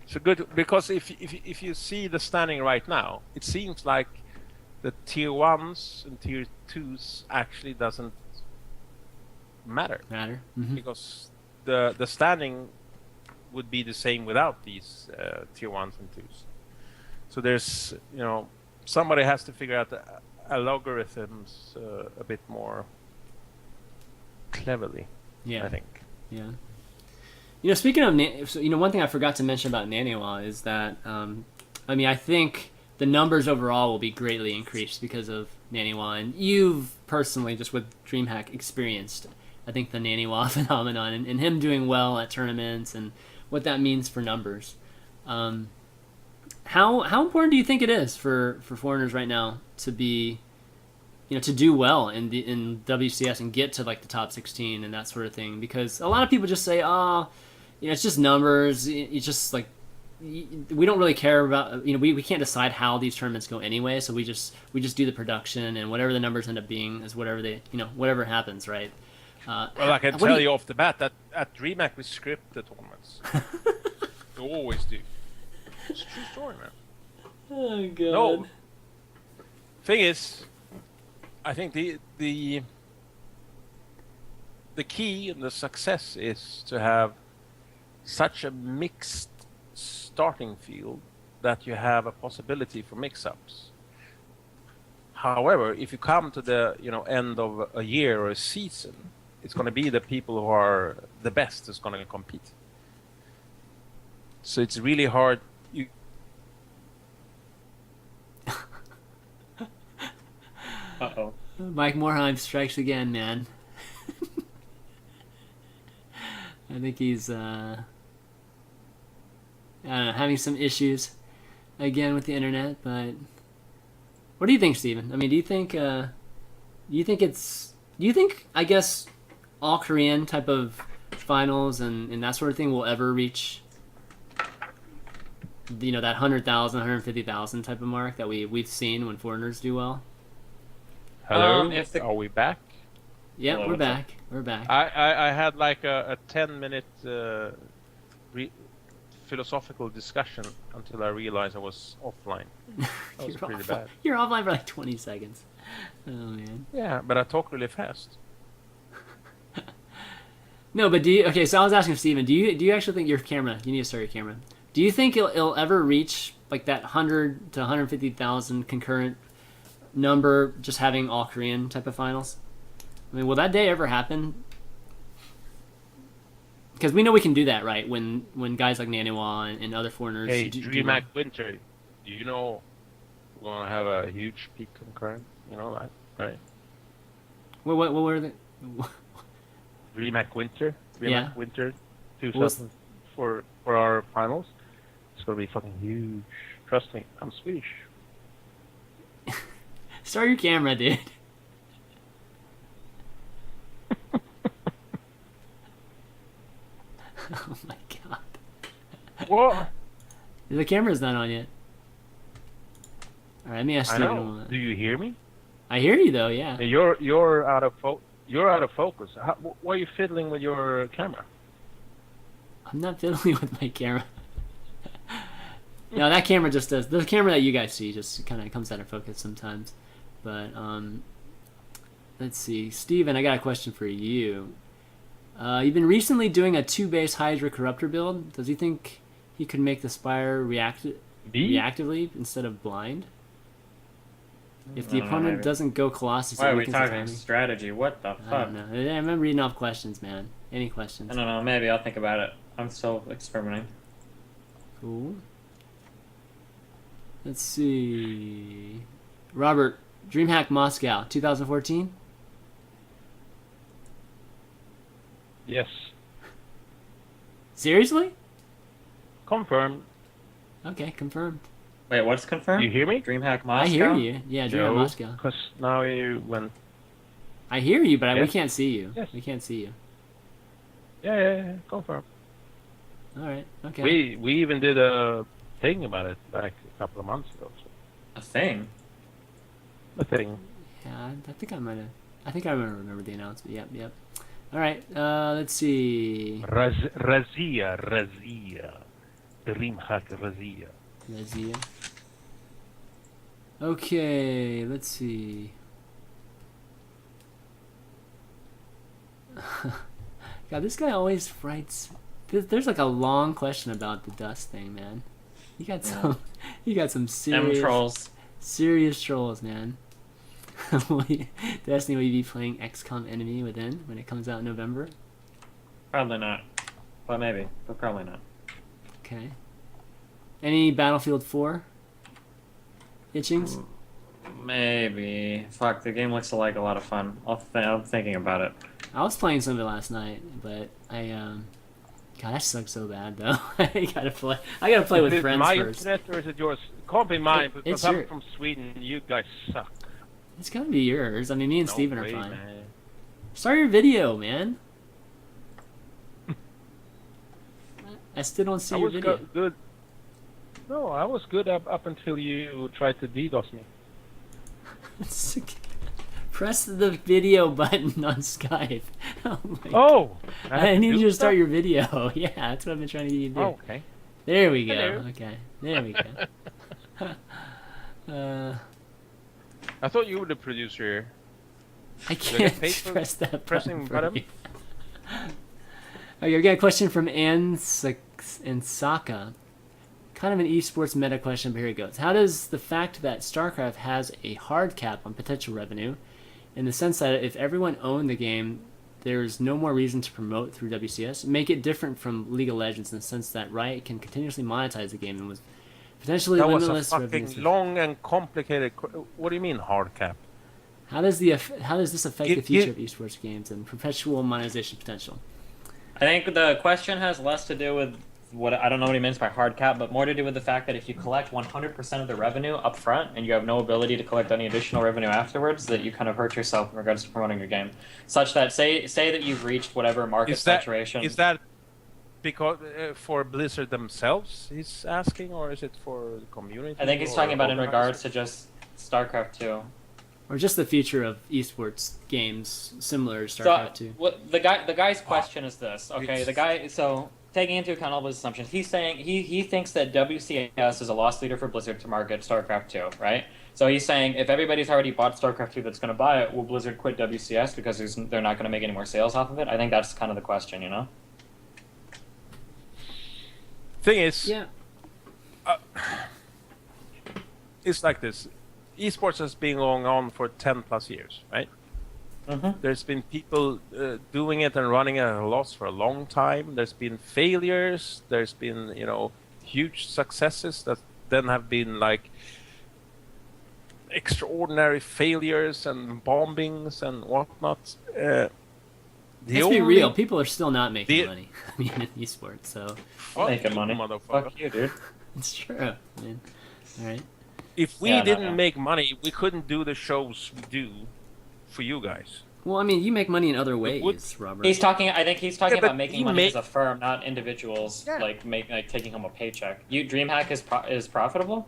So good, because if you see the standing right now, it seems like the tier 1s and tier 2s actually doesn't matter. Mm-hmm. Because the standing would be the same without these tier 1s and 2s. So there's, somebody has to figure out the algorithms a bit more cleverly. Yeah, I think. Yeah. Speaking of, one thing I forgot to mention about Naniwa is that, I think the numbers overall will be greatly increased because of Naniwa, and you've personally, just with Dreamhack, experienced, I think, the Naniwa phenomenon and him doing well at tournaments and what that means for numbers. How important do you think it is for foreigners right now to be, to do well in WCS and get to like the top 16 and that sort of thing? Because a lot of people just say, it's just numbers. It's just like, we don't really care about, we can't decide how these tournaments go anyway. So we just do the production, and whatever the numbers end up being is whatever whatever happens, right? Well, I can tell you off the bat that at DreamHack we script the tournaments. We always do. It's a true story, man. Oh god. No. Thing is, I think the key and the success is to have such a mixed starting field that you have a possibility for mix-ups. However, if you come to the end of a year or a season, it's going to be the people who are the best who's going to compete. So it's really hard. Uh-oh. Mike Morheim strikes again, man. I think he's having some issues again with the internet. But what do you think, Steven? Do you think I guess all Korean type of finals and that sort of thing will ever reach that 100,000, 150,000 type of mark that we've seen when foreigners do well? Hello, are we back? Yeah, Hello, we're back. We're back. I had like a 10-minute philosophical discussion until I realized I was offline. That was pretty bad. You're offline for like 20 seconds. Oh man. Yeah, but I talk really fast. No, but so I was asking Steven, do you actually think your camera, you need to start your camera. Do you think it'll ever reach like that 100 to 150,000 concurrent number, just having all Korean type of finals? Will that day ever happen? Because we know we can do that, right? When guys like Naniwa and other foreigners. Hey, Dreamhack Winter, do you know we're gonna have a huge peak concurrent? You know that, right? What were the? Dreamhack Winter, Yeah. Winter, 2000 for our finals. It's gonna be fucking huge. Trust me, I'm Swedish. Start your camera, dude. Oh my god. What? The camera's not on yet. Alright, let me ask I Steven know. one. Do you hear me? I hear you though, yeah. You're out of focus. Why are you fiddling with your camera? I'm not fiddling with my camera. No, that camera just does. The camera that you guys see just kind of comes out of focus sometimes. But let's see, Steven, I got a question for you. You've been recently doing a 2-base Hydra Corruptor build. Does he think he could make the Spire reactively instead of blind? If the opponent doesn't go Colossus, why are we weakens talking his army. strategy? What the I fuck? don't know. I remember reading off questions, man. Any questions? I don't know. Maybe I'll think about it. I'm still experimenting. Cool. Let's see. Robert, Dreamhack Moscow, 2014? Yes. Seriously? Confirmed. Okay, confirmed. Wait, what's confirmed? You hear me? DreamHack Moscow? I hear you. Yeah, Dreamhack No, Moscow. because now you went. I hear you, but we Yes. can't see you. Yes. We can't see you. Yeah, confirmed. All right. Okay. We even did a thing about it like a couple of months ago. So. A thing? A thing. Yeah, I think I might have. I think I remember the announcement. Yep. All right. Let's see. Razer. Dreamhack Razer. Razia. Okay. Let's see. God, this guy always writes. There's like a long question about the dust thing, man. You got some. You got some serious M-Trolls. serious trolls, man. Destiny, will you be playing XCOM Enemy Within when it comes out in November? Probably not. Well, maybe, but probably not. Okay. Any Battlefield 4 itchings? Maybe. Fuck, the game looks like a lot of fun. I'm thinking about it. I was playing some of it last night, but God, that sucks so bad though. I gotta play with friends my first. internet or is it yours? It can't be mine because it's I'm your- from Sweden. You guys suck. It's gotta be yours. I mean, me and No Steven are way, fine. man. Start your video, man. I still don't see I your was video. good. No, I was good up until you tried to DDoS me. Press the video button on Skype. Oh my Oh! I need do you to start stuff? your video. Yeah, that's what I've been trying to get you to do. Oh, okay. There we go. Hello. Okay, there we go. I thought you were the producer here. I I get can't paid for press that pressing button. button? Okay, we got a question from Ansaka. Kind of an esports meta question, but here it goes. How does the fact that StarCraft has a hard cap on potential revenue, in the sense that if everyone owned the game, there's no more reason to promote through WCS, make it different from League of Legends in the sense that Riot can continuously monetize the game and was potentially That was limitless a revenue? fucking long and complicated. What do you mean hard cap? How does this affect the Give- future of esports games and perpetual monetization potential? I think the question has less to do with what I don't know what he means by hard cap, but more to do with the fact that if you collect 100% of the revenue up front and you have no ability to collect any additional revenue afterwards, that you kind of hurt yourself in regards to promoting your game. Such that say that you've reached whatever market saturation. Is that because for Blizzard themselves he's asking, or is it for the community? I think he's or talking about in regards organizers? to just StarCraft 2. Or just the future of esports games similar to StarCraft 2? What the guy's question is this, okay? It's- The guy, so taking into account all his assumptions, he's saying he thinks that WCS is a loss leader for Blizzard to market StarCraft 2, right? So he's saying if everybody's already bought StarCraft 2 that's going to buy it, will Blizzard quit WCS because they're not going to make any more sales off of it? I think that's kind of the question, you know? Thing is, Yeah. it's like this. Esports has been going on for 10 plus years, right? Mm-hmm. There's been people doing it and running it at a loss for a long time. There's been failures. There's been, huge successes that then have been like extraordinary failures and bombings and whatnot. Let's be real. People are still not making money. I mean, in esports, so Making money. Motherfucker. Fuck you, dude. it's true. I mean, all right. If we Yeah, no, didn't yeah. make money, we couldn't do the shows we do for you guys. Well, I mean, you make money in other ways, Robert. I think he's talking about making money as a firm, not individuals. Yeah. Like taking home a paycheck. Dreamhack is profitable.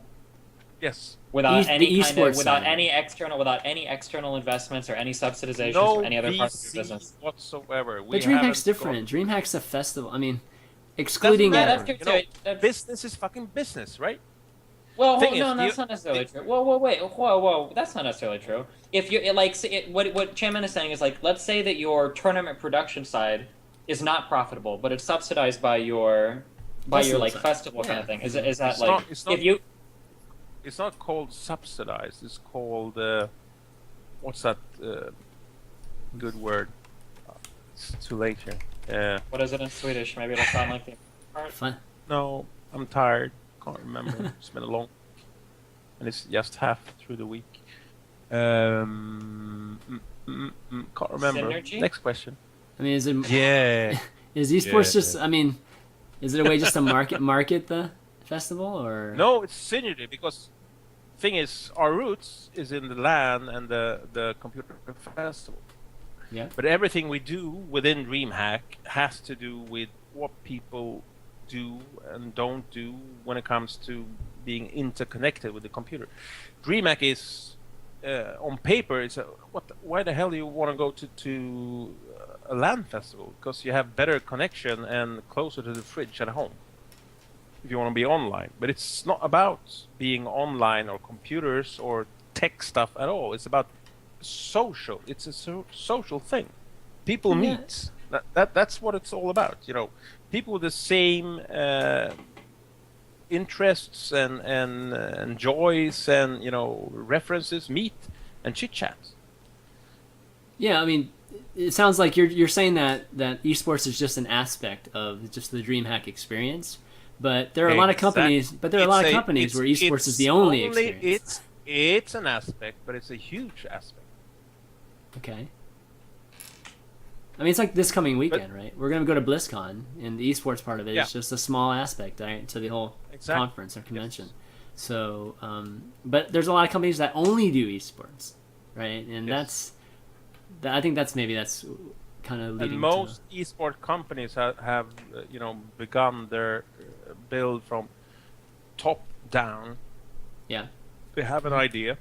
Yes. Without any side. any external investments or any subsidizations or any other parts of your business whatsoever. But DreamHack's different. DreamHack's a festival. I mean, excluding that's true too. Business is fucking business, right? Well, no, that's not necessarily true. Whoa, that's not necessarily true. If you what ChanManV is saying is like, let's say that your tournament production side is not profitable, but it's subsidized by your like festival kind of thing. Is that like if you? It's not called subsidized. It's called what's that good word? It's too late here. What is it in Swedish? Maybe it'll sound like the part. Fun. No, I'm tired. Can't remember. It's been a long, and it's just half through the week. Can't remember. Synergy? Next question. I mean, is it? Yeah. Is esports just? I mean, is it a way just to market the festival or? No, it's synergy because thing is our roots is in the LAN and the computer festival. Yeah. But everything we do within Dreamhack has to do with what people do and don't do when it comes to being interconnected with the computer. Dreamhack is on paper. It's why the hell do you want to go to a LAN festival? Because you have better connection and closer to the fridge at home if you want to be online. But it's not about being online or computers or tech stuff at all. It's about social. It's a social thing. People meet. That's what it's all about. You know, people with the same interests and joys and references meet and chit chat. Yeah, I mean, it sounds like you're saying that esports is just an aspect of just the DreamHack experience, but there are a lot of companies. But there are a lot of companies where esports is the only experience. It's an aspect, but it's a huge aspect. Okay. I mean, it's like this coming weekend, right? We're going to go to BlizzCon, and the esports part of it is just a small aspect, right, to the whole conference or convention. Yes. So, but there's a lot of companies that only do esports, right? And I think that's kind of leading. And most esport companies have begun their build from top down. Yeah. They have an idea.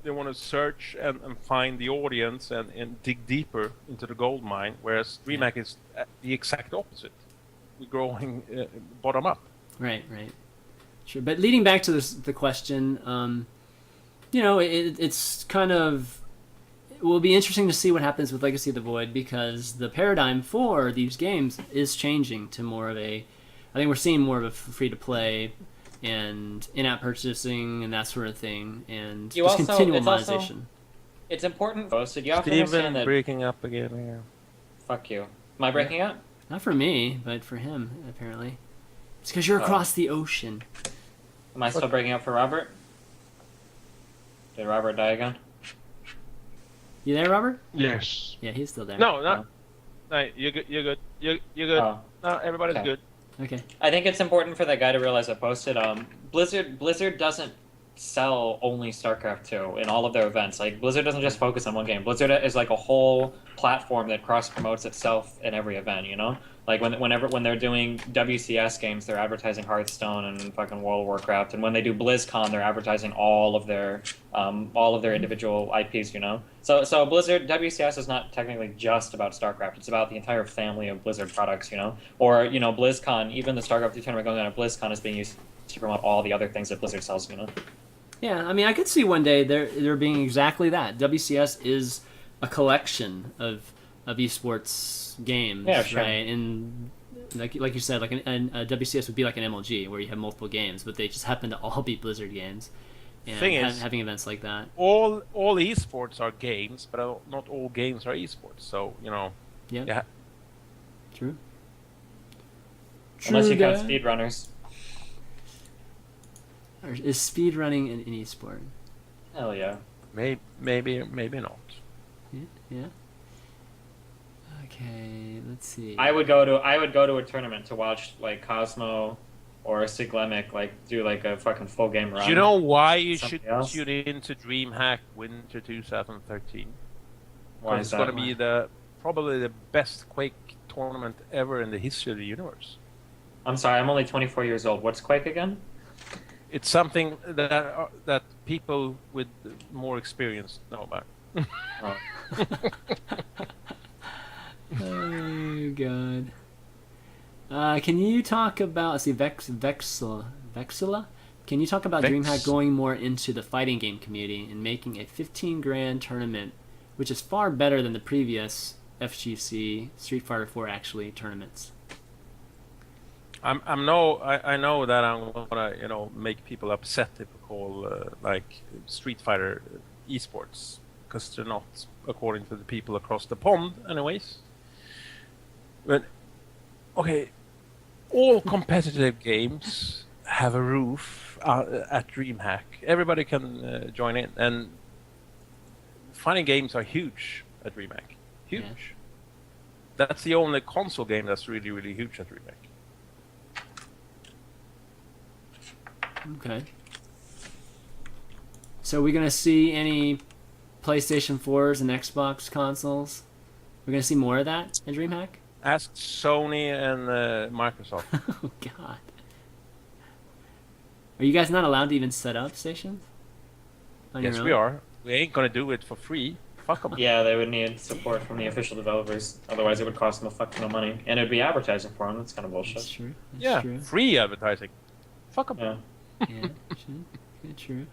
They want to search and find the audience and dig deeper into the gold mine, whereas Dreamhack is the exact opposite. We're growing bottom up. Right. Sure. But leading back to the question, it's kind of... It will be interesting to see what happens with Legacy of the Void because the paradigm for these games is changing to more of a... I think we're seeing more of a free-to-play and in-app purchasing and that sort of thing, and continual monetization. It's important. So you have to understand that breaking up again here. Fuck you. Am I breaking up? Not for me, but for him apparently. It's because you're across the ocean. Am I still breaking up for Robert? Did Robert die again? You there, Robert? Yes. Yeah, he's still there. No, you're good. You're good. You're good. Oh. No, everybody's good. Okay. I think it's important for that guy to realize I posted. Blizzard doesn't sell only StarCraft 2 in all of their events. Like Blizzard doesn't just focus on one game. Blizzard is like a whole platform that cross promotes itself in every event. Like when they're doing WCS games, they're advertising Hearthstone and fucking World of Warcraft, and when they do BlizzCon, they're advertising all of their individual IPs. So Blizzard WCS is not technically just about StarCraft; it's about the entire family of Blizzard products. Or BlizzCon, even the StarCraft 2 tournament going on at BlizzCon is being used to promote all the other things that Blizzard sells. Yeah, I mean, I could see one day there being exactly that. WCS is a collection of esports games, sure. Right? And like you said, like a WCS would be like an MLG where you have multiple games, but they just happen to all be Blizzard games. And Thing is, having events like that. All esports are games, but not all games are esports. So Yeah. True. Unless you count speedrunners. Or is speedrunning an esport? Hell yeah. Maybe not. Yeah. Okay, let's see. I would go to a tournament to watch like Cosmo or Siglemic do like a fucking full game run. Do you know why you should else? tune into DreamHack Winter 2013? Why It's is going to that? be probably the best Quake tournament ever in the history of the universe. I'm sorry, I'm only 24 years old. What's Quake again? It's something that people with more experience know about. Oh. Oh god. Can you talk about, let's see, Vexila? Can you talk about Dreamhack going more into the fighting game community and making a 15 grand tournament, which is far better than the previous FGC Street Fighter 4 actually tournaments? I know that I'm gonna make people upset if we call like Street Fighter eSports, because they're not according to the people across the pond, anyways. But okay, all competitive games have a roof at Dreamhack. Everybody can join in, and fighting games are huge at Dreamhack. Huge. Yeah. That's the only console game that's really, really huge at Dreamhack. Okay. So we're gonna see any PlayStation 4s and Xbox consoles? We're gonna see more of that in DreamHack? Ask Sony and Microsoft. Oh god. Are you guys not allowed to even set up stations? On Yes, your own? we are. We ain't gonna do it for free. Fuck them. Yeah, they would need support from the official developers. Otherwise, it would cost them a fuck ton of money, and it'd be advertising for them. That's kind of That's bullshit. true. That's Yeah, true. free advertising. Fuck them. Yeah. Yeah, true. Yeah, true.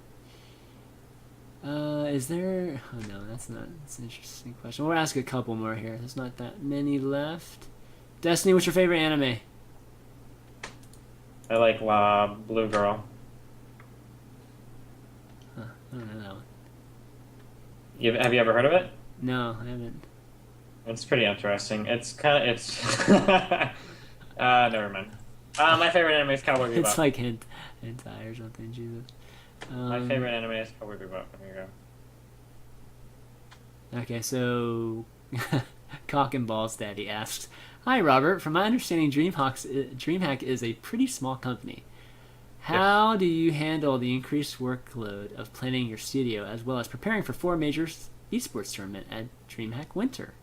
Is there... Oh no, that's not... That's an interesting question. We'll ask a couple more here. There's not that many left. Destiny, what's your favorite anime? I like Blue Girl. Huh, I don't know that one. Have you ever heard of it? No, I haven't. It's pretty interesting. It's kind of never mind. My favorite anime is Cowboy Bebop. It's like hentai or something, Jesus. My favorite anime is Cowboy Bebop. There you go. Okay, so Cock and Balls Daddy asks, "Hi Robert, from my understanding, DreamHack is a pretty small company. How do you handle the increased workload of planning your studio as well as preparing for 4 major esports tournament at DreamHack Winter?"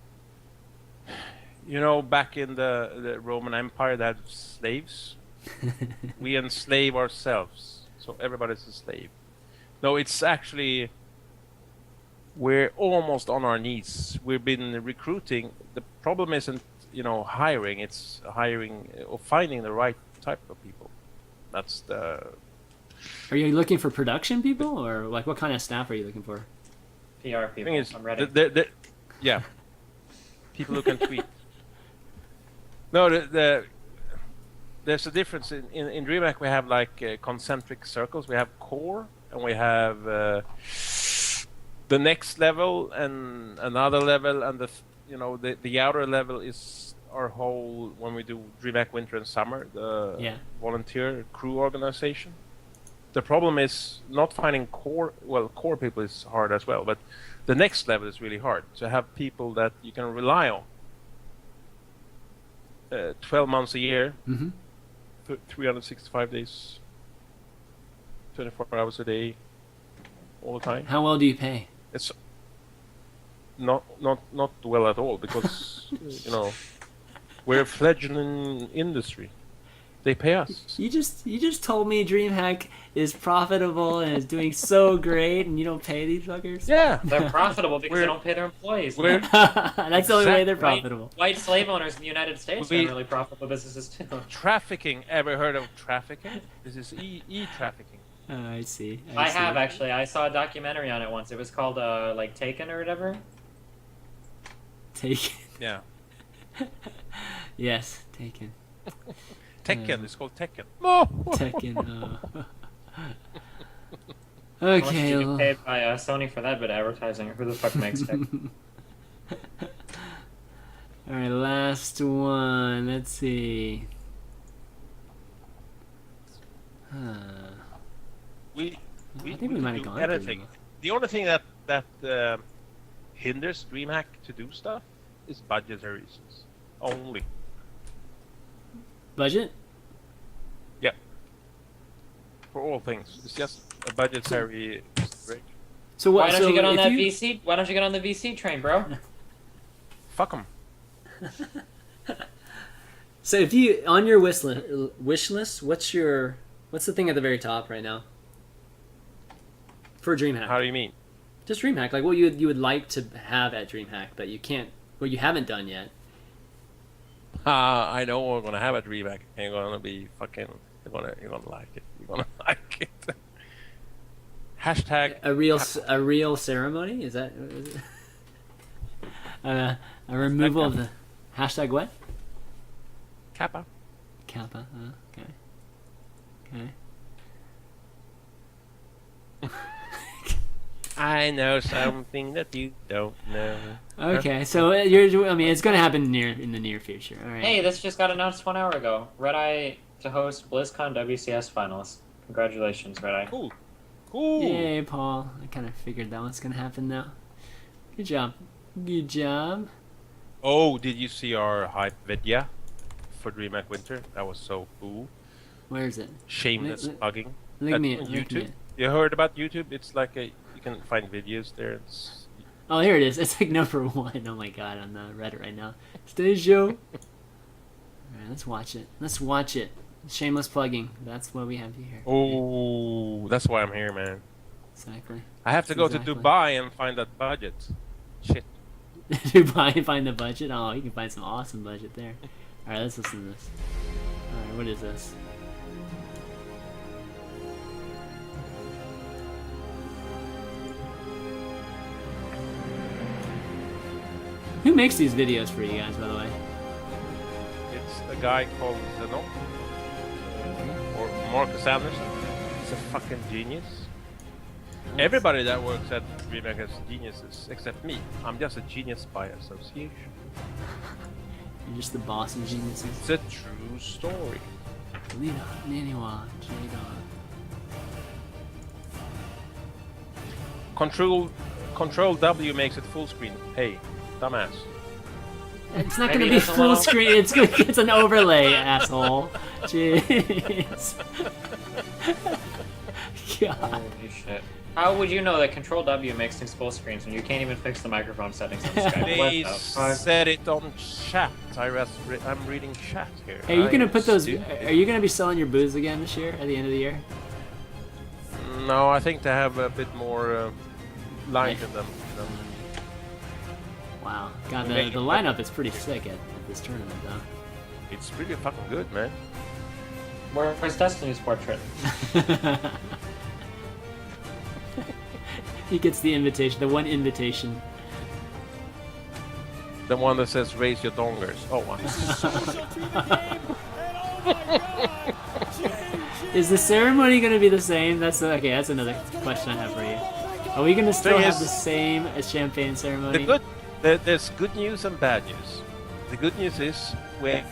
You know, back in the Roman Empire, they had slaves. We enslave ourselves, so everybody's a slave. No, it's actually, we're almost on our knees. We've been recruiting. The problem isn't, hiring. It's hiring or finding the right type of people. That's the... Are you looking for production people, or like what kind of staff are you looking for? PR people. thing is, I'm ready. yeah, people who can tweet. No, there's a difference in DreamHack. We have like concentric circles. We have core, and we have the next level and another level, and the outer level is our whole, when we do DreamHack Winter and Summer, the volunteer crew organization. The problem is not finding core. Well, core people is hard as well, but the next level is really hard to have people that you can rely on. 12 months a year, 365 days, 24 hours a day, all the time. How well do you pay? It's not well at all, because we're a fledgling industry. They pay us. You just told me DreamHack is profitable and is doing so great, and you don't pay these fuckers? Yeah, They're profitable because they don't pay their employees. That's the only way they're profitable. White slave owners in the United States are really profitable businesses too. Trafficking. Ever heard of trafficking? This is e-trafficking. Oh, I see. I have actually. I saw a documentary on it once. It was called like Taken or whatever. Taken. Yeah. Yes, Taken. Tekken. It's called Tekken. Tekken. Unless Okay. you get paid by Sony for that bit of advertising. Who the fuck makes it? All right, last one. Let's see. We I think we might have do gone anything. through. The only thing that hinders DreamHack to do stuff is budgetary reasons only. Budget? Yeah. For all things, it's just a budgetary break. So what? Why don't you get on if that VC? Why don't you get on the VC train, bro? fuck them. So if you on your wish list, what's the thing at the very top right now for DreamHack? How do you mean? Just DreamHack, like what you would like to have at DreamHack, but you can't, what you haven't done yet. I know what we're gonna have at DreamHack. You're gonna be fucking. You're gonna like it. You're gonna like it. Hashtag A real ceremony? Is that a removal of the hashtag what? Kappa. Kappa. Okay. Okay. I know something that you don't know. Okay, so I mean, it's gonna happen in the near future. All right. Hey, this just got announced 1 hour ago. Red Eye to host BlizzCon WCS finals. Congratulations, Red Eye. Cool. Cool. Yay, Paul. I kind of figured that one's gonna happen now. Good job. Good job. Oh, did you see our hype video for DreamHack Winter? That was so cool. Where is it? Shameless plugging. Link me On it. Link me YouTube. it. You heard about YouTube? It's like you can find videos there. It's Oh, here it is. It's like number 1. Oh my god, on the Reddit right now. Today's show. Alright, let's watch it. Let's watch it. Shameless plugging. That's what we have here. Oh, that's why I'm here, man. Exactly. I have to go Exactly. to Dubai and find that budget. Shit. Dubai and find the budget? Oh, you can find some awesome budget there. Alright, let's listen to this. Alright, what is this? Who makes these videos for you guys, by the way? It's a guy called Zeno. Or Marcus Anderson. He's a fucking genius. Everybody that works at DreamHack is geniuses, except me. I'm just a genius by association. You're just the boss of geniuses. It's a true story. Lead on, anyone, lead on. Control W makes it full screen. Hey, dumbass. It's not Maybe gonna be it's a full little- screen. It's an overlay, asshole. Jeez. God. Holy shit. How would you know that Control W makes things full screens when you can't even fix the microphone settings on Skype? They What the fuck? said it on chat. I'm reading chat here. Hey, are you gonna I'm put those? stupid. Are you gonna be selling your booze again this year? At the end of the year? No, I think they have a bit more light in them. Wow. God, the Maybe. lineup is pretty sick at this tournament, though. It's really fucking good, man. Where's Destiny's portrait? He gets the invitation, the one invitation. The one that says raise your dongers. Oh, wow. Is the ceremony gonna be the same? That's another question I have for you. Are we gonna still Thing have is- the same champagne ceremony? There's good news and bad news. The good news is we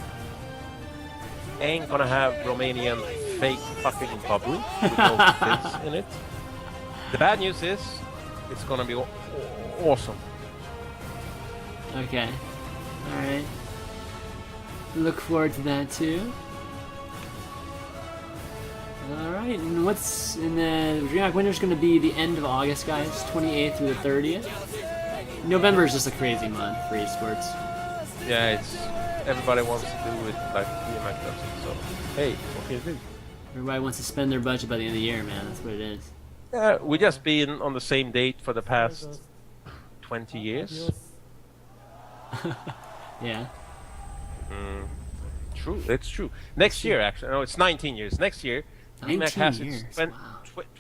ain't gonna have Romanian fake fucking bubbly with no kids in it. The bad news is it's gonna be awesome. Okay. Alright. Look forward to that too. Alright, and what's in the DreamHack Winter's gonna be the end of August, guys, 28th through the 30th. November is just a crazy month for esports. Yeah, it's everybody wants to do it like DreamHack does it. So hey, what can you do? Everybody wants to spend their budget by the end of the year, man. That's what it is. We just been on the same date for the past 20 years. Yeah. True, it's true. Next year, actually, no, it's 19 years. Next year, DreamHack 19 has years. its Wow.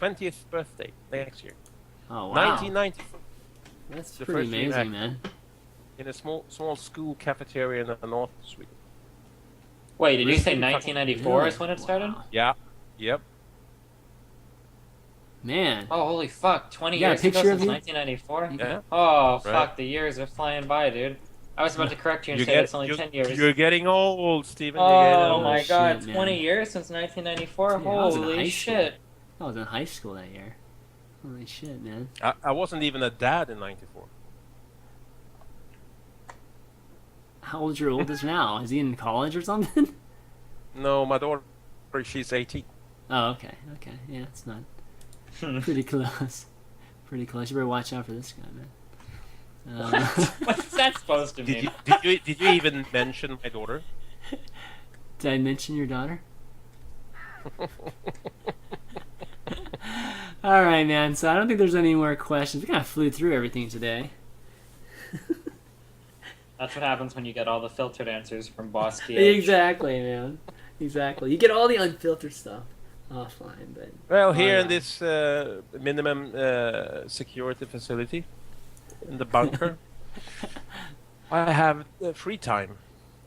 20th birthday. Next year, Oh, wow. 1994, That's the pretty first amazing, DreamHack. man. in a small school cafeteria in the North Sweden. Wait, did you Really say fucking- 1994 is when it started? Wow. Yeah, yep. Man. Oh, holy fuck. 20 You got a years ago picture of since you? 1994? Yeah. Oh, fuck. Right. The years are flying by, dude. I was about to correct you and You say get- it's only you- 10 years. You're getting old, Steven. You're getting Oh old. my shit, god, man. 20 years since 1994? Yeah, I was in high Holy school. shit. I was in high school that year. Holy shit, man. I wasn't even a dad in 94. How old's your oldest now? Is he in college or something? No, my daughter, she's 18. Oh, okay. Okay. Yeah, it's not. Pretty close. Pretty close. You better watch out for this guy, man. What's that supposed to mean? Did you even mention my daughter? Did I mention your daughter? All right, man. So I don't think there's any more questions. We kind of flew through everything today. That's what happens when you get all the filtered answers from Boss DH. Exactly, man. Exactly. You get all the unfiltered stuff offline, but Well, here in this minimum security facility, in the bunker, I have free time,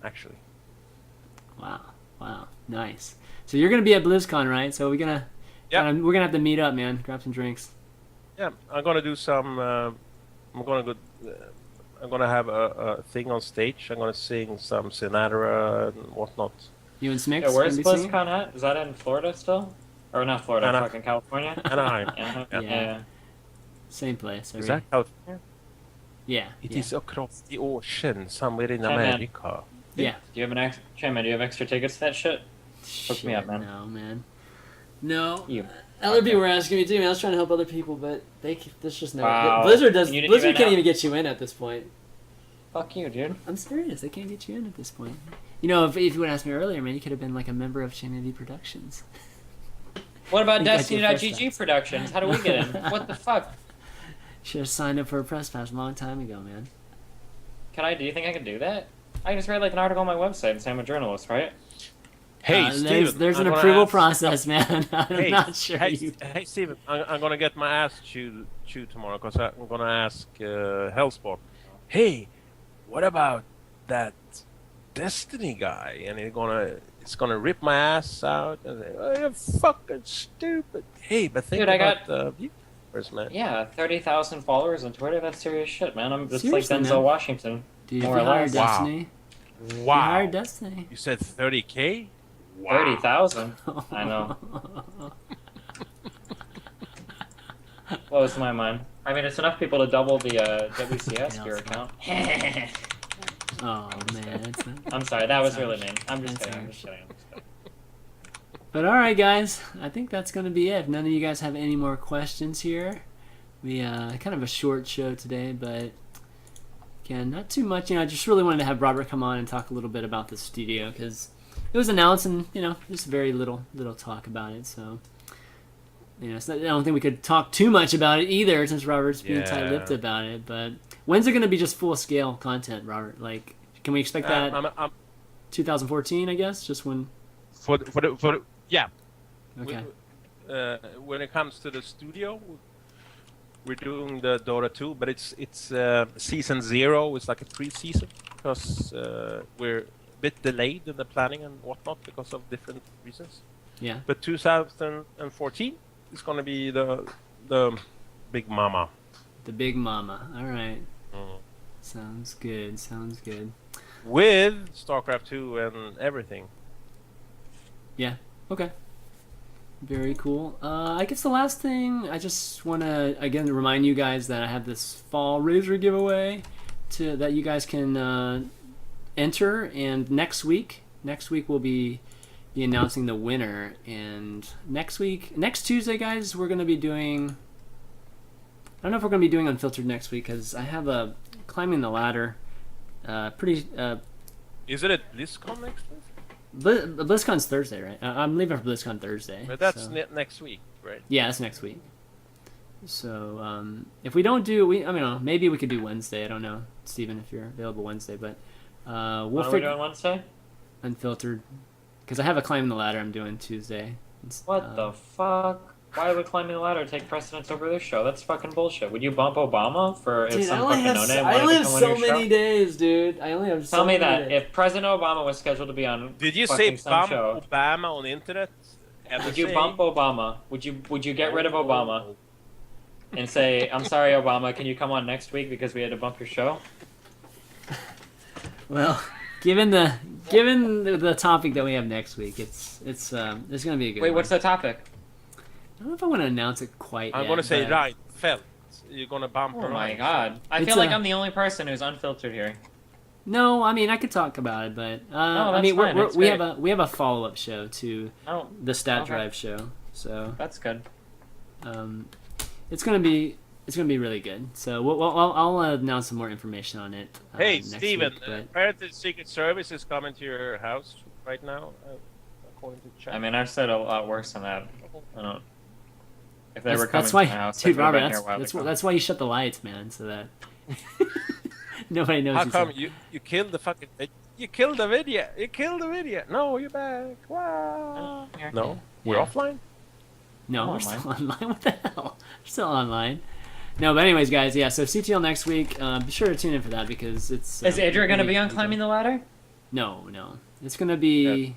actually. Wow, nice. So you're gonna be at BlizzCon, right? So we're gonna have to meet up, man. Grab some drinks. Yeah, I'm gonna do some. I'm gonna have a thing on stage. I'm gonna sing some Sinatra and whatnot. You and Smix? Yeah, where's gonna be singing? BlizzCon at? Is that in Florida still? Or not Florida, fucking California? Anaheim. Yeah. Same place. Is that California? Yeah. It yeah. is across the ocean, somewhere in ChanManV. Yeah. America. Do you have ChanManV, do you have extra tickets to that shit? Hook me up, man. No, man. No. You. Other people were asking me too, man. I was trying to help other people, but there's just no. Wow. Blizzard And you didn't Blizzard even can't know? even get you in at this point. Fuck you, dude. I'm serious. They can't get you in at this point. You know, if you would have asked me earlier, man, you could have been like a member of ChanManV Productions. What about You got your first Destiny.gg chance. Productions? How do we get in? What the fuck? Should have signed up for a press pass a long time ago, man. Do you think I can do that? I can just write like an article on my website and say I'm a journalist, right? Hey, Steven. There's an I'm gonna approval ask- process, man. I'm not sure you. Hey, Steven, I'm gonna get my ass chewed tomorrow because I'm gonna ask Hellsport. Hey, what about that Destiny guy? And it's gonna rip my ass out. And say, oh, you're fucking stupid. Hey, but think Dude, I about the viewers, man. Yeah, 30,000 followers on Twitter. That's serious shit, man. I'm just Seriously, like Denzel man. Washington. Dude, more if or you hired less. Wow. Destiny. You Wow. hired Destiny. You said 30K? Wow. 30,000. I know. Blows my mind. I mean, it's enough people to double the WCS gear account. Oh man, it's not... I'm sorry, that was really mean. I'm just That's kidding. I'm harsh. just kidding. But all right, guys, I think that's gonna be it. If none of you guys have any more questions here, we kind of a short show today, but again, not too much. You know, I just really wanted to have Robert come on and talk a little bit about the studio because it was announced, and you know, just very little talk about it. So, you know, I don't think we could talk too much about it either, since Robert's being tight-lipped about it. But when's it going to be just full-scale content, Robert? Like, can we expect that? 2014, I guess, just when. Yeah. Okay. When it comes to the studio, we're doing the Dota 2, but it's season 0. It's like a pre-season because we're a bit delayed in the planning and whatnot because of different reasons. Yeah. But 2014 is going to be the big mama. The big mama. All right. Sounds good. Sounds good. With StarCraft 2 and everything. Yeah. Okay. Very cool. I guess the last thing, I just want to again remind you guys that I have this fall Razer giveaway that you guys can enter, and next week we'll be announcing the winner. And next Tuesday, guys, we're gonna be doing. I don't know if we're gonna be doing Unfiltered next week because I have a climbing the ladder. Is it at BlizzCon next week? BlizzCon's Thursday, right? I'm leaving for BlizzCon Thursday. But that's so. next week, right? Yeah, that's next week. So if we don't do, I mean, maybe we could do Wednesday. I don't know, Steven, if you're available Wednesday, but we'll What are we doing Wednesday? Unfiltered, because I have a climbing the ladder I'm doing Tuesday. What the fuck? Why would climbing the ladder take precedence over this show? That's fucking bullshit. Would you bump Obama for if Dude, some fucking no-name I wanted only to have come on so your many show? days, dude. I only have so Tell me many that days. if President Obama was scheduled to be on, Did you say fucking some bump show, Obama on the internet? would you bump Obama? Would you get rid of Obama and say, "I'm sorry, Obama, can you come on next week because we had to bump your show"? Well, given the topic that we have next week, it's gonna be a good. Wait, one. what's the topic? I don't know if I want to announce it quite I'm yet. gonna say but- right, felt. You're gonna bump Oh her my on. god! I It's feel like a- I'm the only person who's unfiltered here. No, I mean I could talk about it, but I that's mean fine, that's we great. have a follow up show to Oh, the Stat okay. Drive show, so that's good. it's gonna be it's gonna be really good. So I'll announce some more information on it. Hey, next Steven, week, but... apparently the Secret Service is coming to your house right now, according to chat. I mean, I've said a lot worse than that. I don't. If they were coming that's why, to my house, dude, they would've Robert, been here a while ago. that's why you shut the lights, man, so that nobody knows. How he's come there. you killed the fucking... You killed the video! You killed the video! No, you're back! Wow! No? We're Yeah. offline? No, I'm we're online. still online. What the hell? We're still online. No, but anyways, guys, yeah. So CTL next week. Be sure to tune in for that because it's. Is Adria going to be on Climbing the Ladder? No. It's gonna be. Yeah.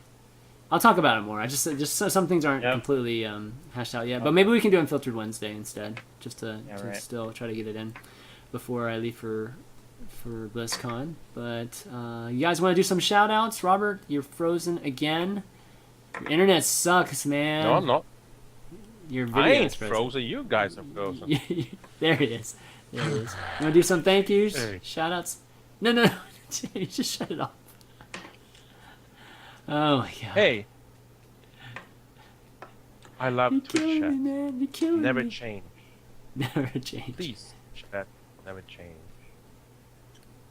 I'll talk about it more. I just so some things aren't completely hashed out yet, but maybe we can do Unfiltered Wednesday instead, just to right. still try to get it in before I leave for BlizzCon. But you guys want to do some shout outs? Robert, you're frozen again. Your internet sucks, man. No, I'm not. Your video I ain't is frozen. You guys are frozen. There it is. You want to do some thank yous? Hey. Shout outs? No. You just shut it off. Oh my god. Hey. I love You're Twitch killing chat. me, man. You're killing Never me. change. Never change. Please, chat. Never change.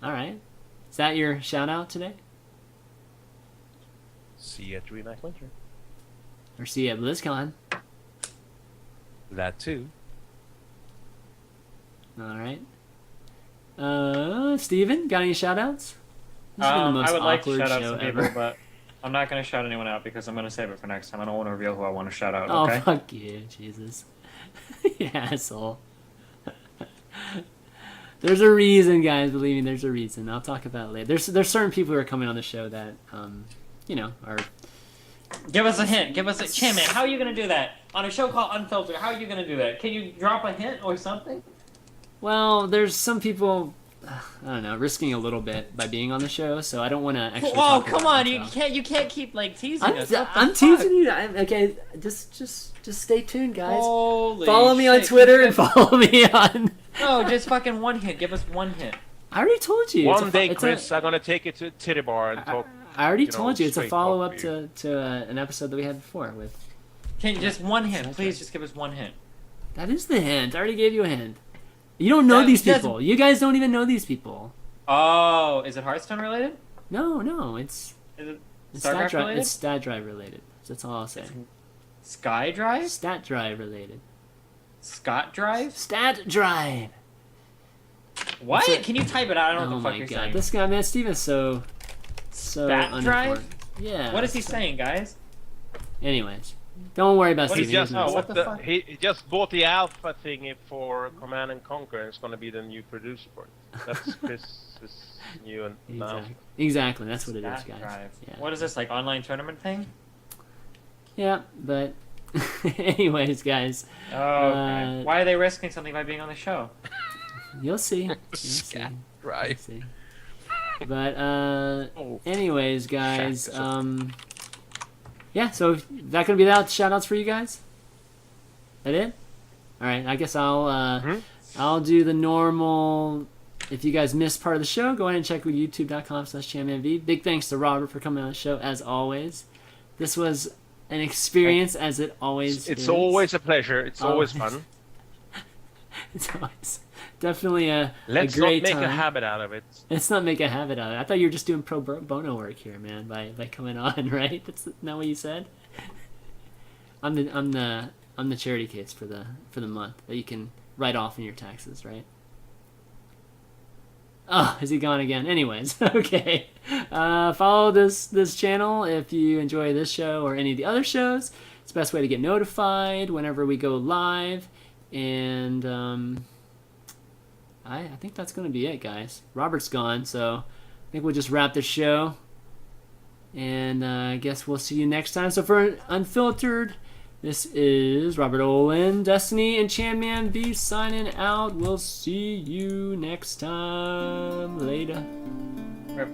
Alright. Is that your shout out today? See you at Dreamhack Winter. Or see you at BlizzCon? That too. Alright. Steven, got any shout outs? This has been the most I would like to awkward shout out show some people, ever. but I'm not going to shout anyone out because I'm going to save it for next time. I don't want to reveal who I want to shout out, Oh, okay? fuck you, Jesus. You asshole. There's a reason, guys. Believe me, there's a reason. I'll talk about it later. There's certain people who are coming on the show that, are... Give us a hint. Give us a... ChanManV, how are you going to do that? On a show called Unfiltered, how are you going to do that? Can you drop a hint or something? Well, there's some people... I don't know, risking a little bit by being on the show, so I don't want to actually. Oh, talk come about on! You myself. can't keep like teasing us. What the I'm fuck? teasing you. Okay, just stay tuned, guys. Holy follow me on shit. Twitter and follow me on. No, just fucking one hint. Give us one hint. I already told you. One day, Chris, I'm gonna take you to Titty Bar and talk. I already told you. It's a straight follow up talk to to an episode that we had before with. Can just one hint, please? Just give us one hint. That is the hint. I already gave you a hint. You don't know these people. You guys don't even know these people. Oh, is it Hearthstone related? No, it's Is it Stat StarCraft Drive. related? It's Stat Drive related. That's all I'll say. Sky Drive? Stat Drive related. Scott Drive? Stat Drive. What? It's a- Can you type it out? I don't know Oh what the fuck my you're god, saying. this guy, man, Steven's so Stat uninformed. Drive? Yeah. What is he saying, guys? Anyways, don't worry about What He is Steven. just, Oh, what the fuck? he just bought the alpha thingy for Command and Conquer, and it's gonna be the new producer for it. That's Chris's new announcement. Exactly, that's what it Stat is, guys. Drive. Yeah. What is this, like online tournament thing? Yeah, but anyways, guys, Oh, okay. Why are they risking something by being on the show? you'll see. You'll see. Scat You'll Drive. see. But Oh. anyways, guys, Shack. yeah. So that gonna be that shout-outs for you guys. That it? All right. I guess I'll do the normal. If you guys missed part of the show, go ahead and check with youtube.com/ChanManV. Big thanks to Robert for coming on the show as always. This was an experience as it always is. It's always a pleasure. It's always Always. fun. It's always definitely a Let's great not make time. a habit out of it. Let's not make a habit out of it. I thought you were just doing pro bono work here, man, by coming on, right? That's not what you said. I'm the charity case for the month that you can write off in your taxes, right? Oh, is he gone again? Anyways, okay. Follow this channel if you enjoy this show or any of the other shows. It's the best way to get notified whenever we go live. And I think that's going to be it, guys. Robert's gone, so I think we'll just wrap the show. And I guess we'll see you next time. So for Unfiltered, this is Robert Ohlén, Destiny, and ChanManV signing out. We'll see you next time. Later. Rip.